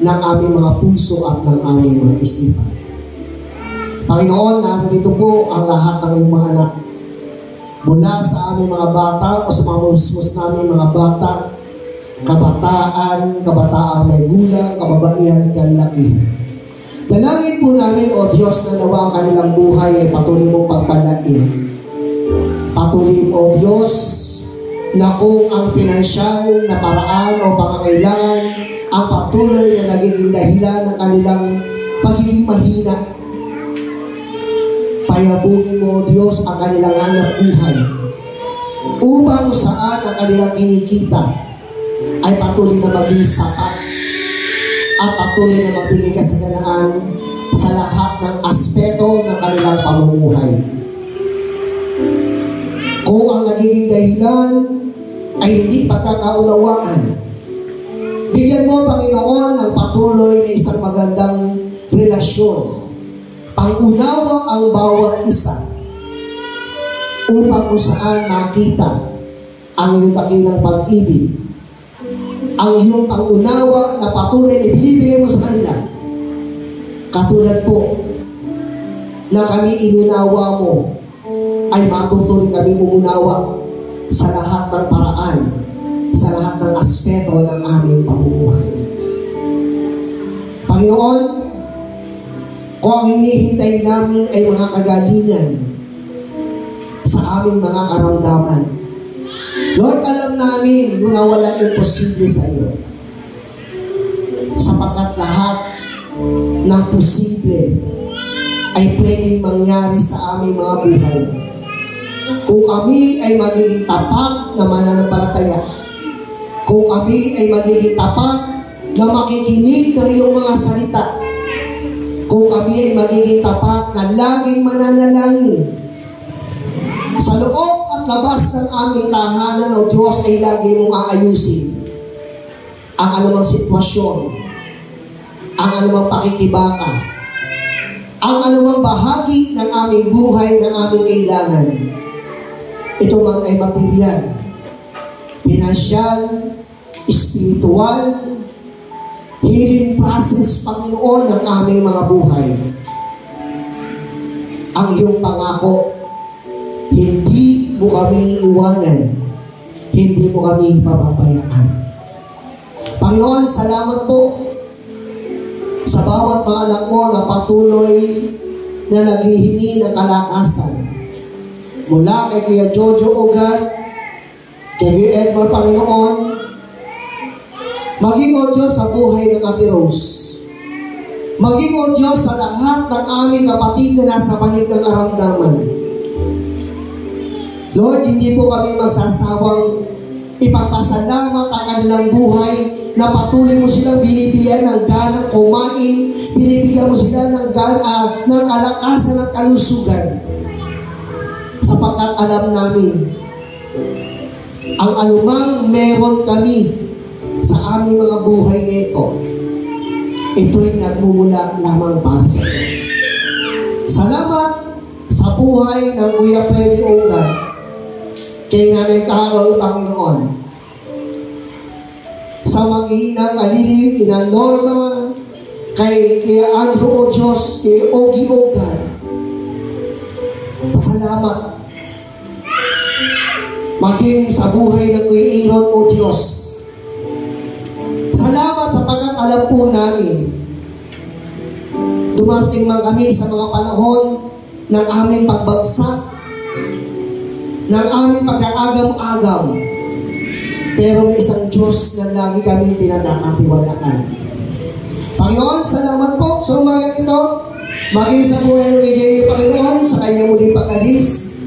ng aming mga puso at ng aming mga isipan. Panginoon, narito po ang lahat ng iyong mga anak. Mula sa aming mga bata o sa mga musmus namin mga bata, kabataang may gulang, kababaihan at kalakihan. Dalangin po namin, O Diyos, na nawa ang kanilang buhay ay patuloy mong pagpalain. Patuloy, O Diyos, na kung ang pinansyal na paraan o pangangailangan ang patuloy na nagiging dahilan ng kanilang pagiging mahina, payabugin mo, O Diyos, ang kanilang hanap buhay upang saan ang kanilang kinikita ay patuloy na maging sapat at patuloy na magbigay kasaganaan sa lahat ng aspeto ng kanilang pamumuhay. Kung ang nagiging dahilan ay hindi pagkakaunawaan, bigyan mo, Panginoon, ng patuloy na isang magandang relasyon. Pangunawa ang bawat isa upang kung saan makita ang iyong dakilang pag-ibig, ang iyong pangunawa na patuloy na binibigay mo sa kanila. Katulad po na kami inunawa mo, ay matutuloy kami umunawa sa lahat ng paraan, sa lahat ng aspeto ng aming pamumuhay. Panginoon, kung ang hinihintay namin ay mga kagalingan sa aming mga karamdaman, Lord, alam namin na walang imposible sa iyo. Sapagkat lahat ng posible ay pwedeng mangyari sa aming mga buhay. Kung kami ay magiging tapat na mananampalataya, kung kami ay magiging tapat na makikinig ng iyong mga salita, kung kami ay magiging tapat na laging mananalangin sa loob at bawat labas ng aming tahanan, O Diyos, ay lagi mong aayusin ang anumang sitwasyon, ang anumang pakikibaka, ang anumang bahagi ng aming buhay, ng aming kailangan. Ito man ay material, pinansyal, espiritual, healing process, Panginoon, ng aming mga buhay. Ang iyong pangako, hindi mo kami iwanan, hindi mo kami pababayaan. Panginoon, salamat po sa bawat mga anak mo na patuloy na naghihingi ng kalakasan. Mula kay Kuya Jojo Ogat, kay Kuya Edmar, Panginoon, maging, O Diyos, sa buhay ng Ate Rose. Maging, O Diyos, sa lahat ng aming kapatid na nasa panig ng karamdaman. Lord, hindi po kami magsasawang ipagpasalamat ang kanilang buhay na patuloy mo silang binibigyan ng ganang kumain, binibigyan mo sila ng kalakasan at kalusugan. Sapagkat alam namin, ang anumang meron kami sa aming mga buhay nito, ito'y nagmumula lamang para sa iyo. Salamat sa buhay ng Kuya Freddy Ogat, kay Nanay Carol, Panginoon, sa mag-iinang Alili, Ina Norma, kay Kuya Andrew, O Diyos, kay Ogie Ogat. Salamat. Maging sa buhay ng Kuya Aaron, O Diyos. Salamat sapagkat alam po namin, dumating man kami sa mga panahon ng aming pagbagsak, ng aming pagkaagam-agam, pero may isang Diyos na lagi kami pinagkakatiwalaan. Panginoon, salamat po sa umaga ito, maging sa buhay ng EJ, Panginoon, sa kanyang muling pag-alis.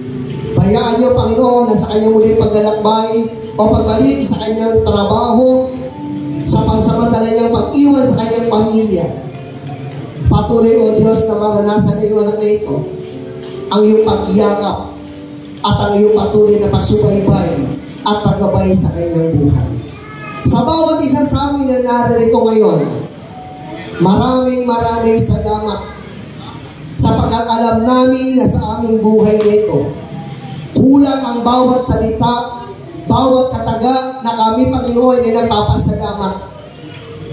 Bayaan niyo, Panginoon, na sa kanyang muling paglalakbay o pagbalik sa kanyang trabaho, sa pansamantala niyang pag-iwan sa kanyang pamilya. Patuloy, O Diyos, na maranasan ng iyong anak na ito ang iyong pag-iyakap at ang iyong patuloy na pagsubaybay at paggabay sa kanyang buhay. Sa bawat isa sa amin na narito ngayon, maraming salamat sapagkat alam namin na sa aming buhay nito, kulang ang bawat salita, bawat kataga na kami, Panginoon, ay nagpapasalamat.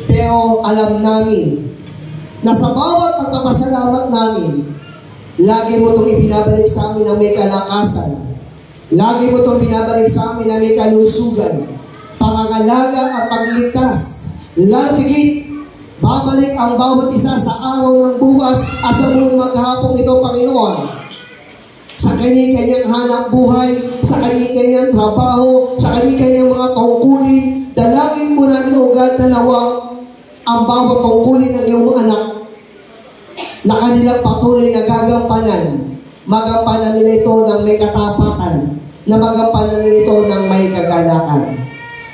Pero alam namin na sa bawat pagpapasalamat namin, lagi mo itong ibinabalik sa amin na may kalakasan. Lagi mo itong binabalik sa amin na may kalusugan, pangangalaga at pagligtas. Lalo tigit, babalik ang bawat isa sa araw ng bukas at sa buong maghapong ito, Panginoon. Sa kanyang hanap buhay, sa kanyang trabaho, sa kanyang mga tungkulin, dalangin mo namin, O God, dalawang ang bawat tungkulin ng iyong mga anak na kanilang patuloy na gagampanan. Magampanan nila ito ng may katapatan, na magampanan nila ito ng may kagalakan.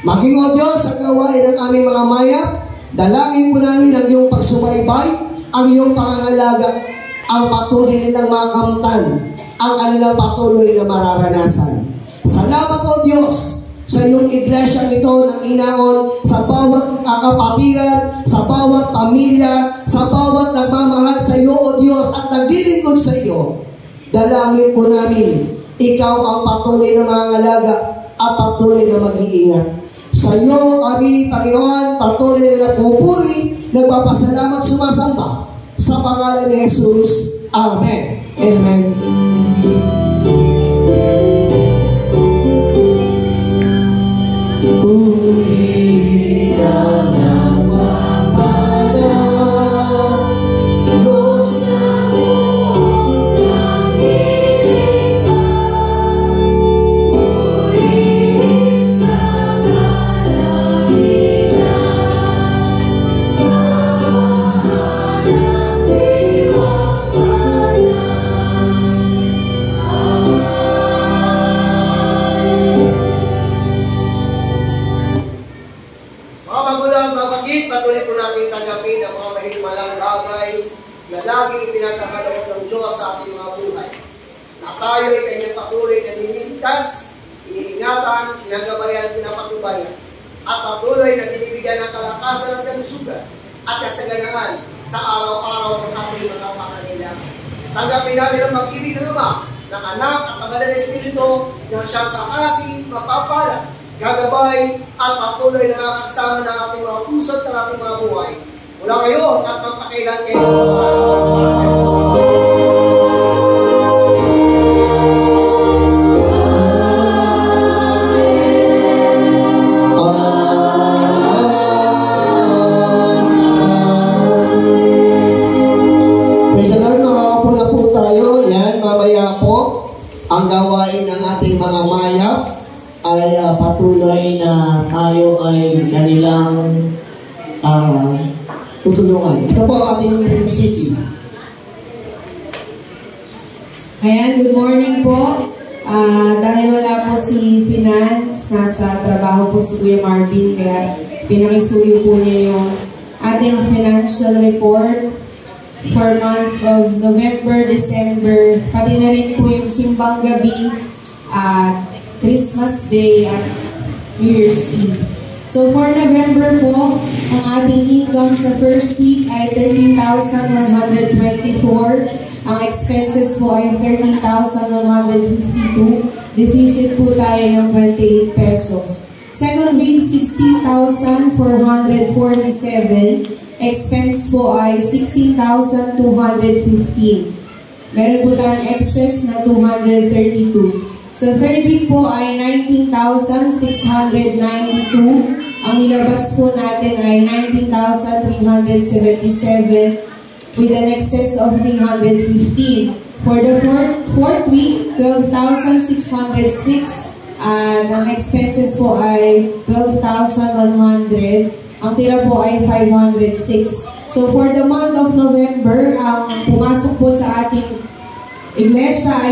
Maging, O Diyos, sa gawain ng aming mga maya, dalangin mo namin ang iyong pagsubaybay, ang iyong pangangalaga, ang patuloy nilang makamtan, ang kanilang patuloy na mararanasan. Salamat, O Diyos, sa iyong iglesia ito ng Inaon, sa bawat kapatiran, sa bawat pamilya, sa bawat nagmamahal sa iyo, O Diyos, at naglilingkod sa iyo. Dalangin po namin, ikaw ang patuloy na mangangalaga at patuloy na mag-iingat. Sa iyo kami, Panginoon, patuloy na nagpupuri, nagpapasalamat, sumasamba. Sa pangalan ni Jesus. Amen. Amen. Patuloy po natin tanggapin ang mga mahihimala bagay na laging pinagkakaloob ng Diyos sa ating mga buhay. at tayo ay kanyang patuloy na nililigtas, iniingatan, pinagabayan, pinapatubayan, at patuloy na binibigyan ng kalakasan at kalusugan at kasaganaan sa araw-araw ng ating mga pangangailangan. Tanggapin natin ang pag-ibig ng Ama, ng Anak at ng Banal na Espiritu na siyang kakasi, mapapala, gagabay at patuloy na nakakasama ng ating mga puso at ng ating mga buhay. Mula ngayon at magpakailan kayo ang gawain ng ating mga mayap ay patuloy na tayo ay kanilang tutulungan. Ito po ang ating sisi. Ayan, good morning po. Dahil wala po si Finance, nasa trabaho po si Kuya Marvin, kaya pinakisuyo po niya yung ating financial report for month of November, December, pati na rin po yung simbang gabi at Christmas Day at New Year's Eve. So for November po, ang ating income sa first week ay 13,124. Ang expenses po ay 13,152. Deficit po tayo ng 28 pesos. Second week, 16,447. Expense po ay 16,215. Meron po tayong excess na 232. So third week po ay 19,692. Ang nilabas po natin ay 19,377 with an excess of 315. For the fourth week, 12,606. At ang expenses po ay 12,100. Ang tira po ay 506. So for the month of November, ang pumasok po sa ating iglesia ay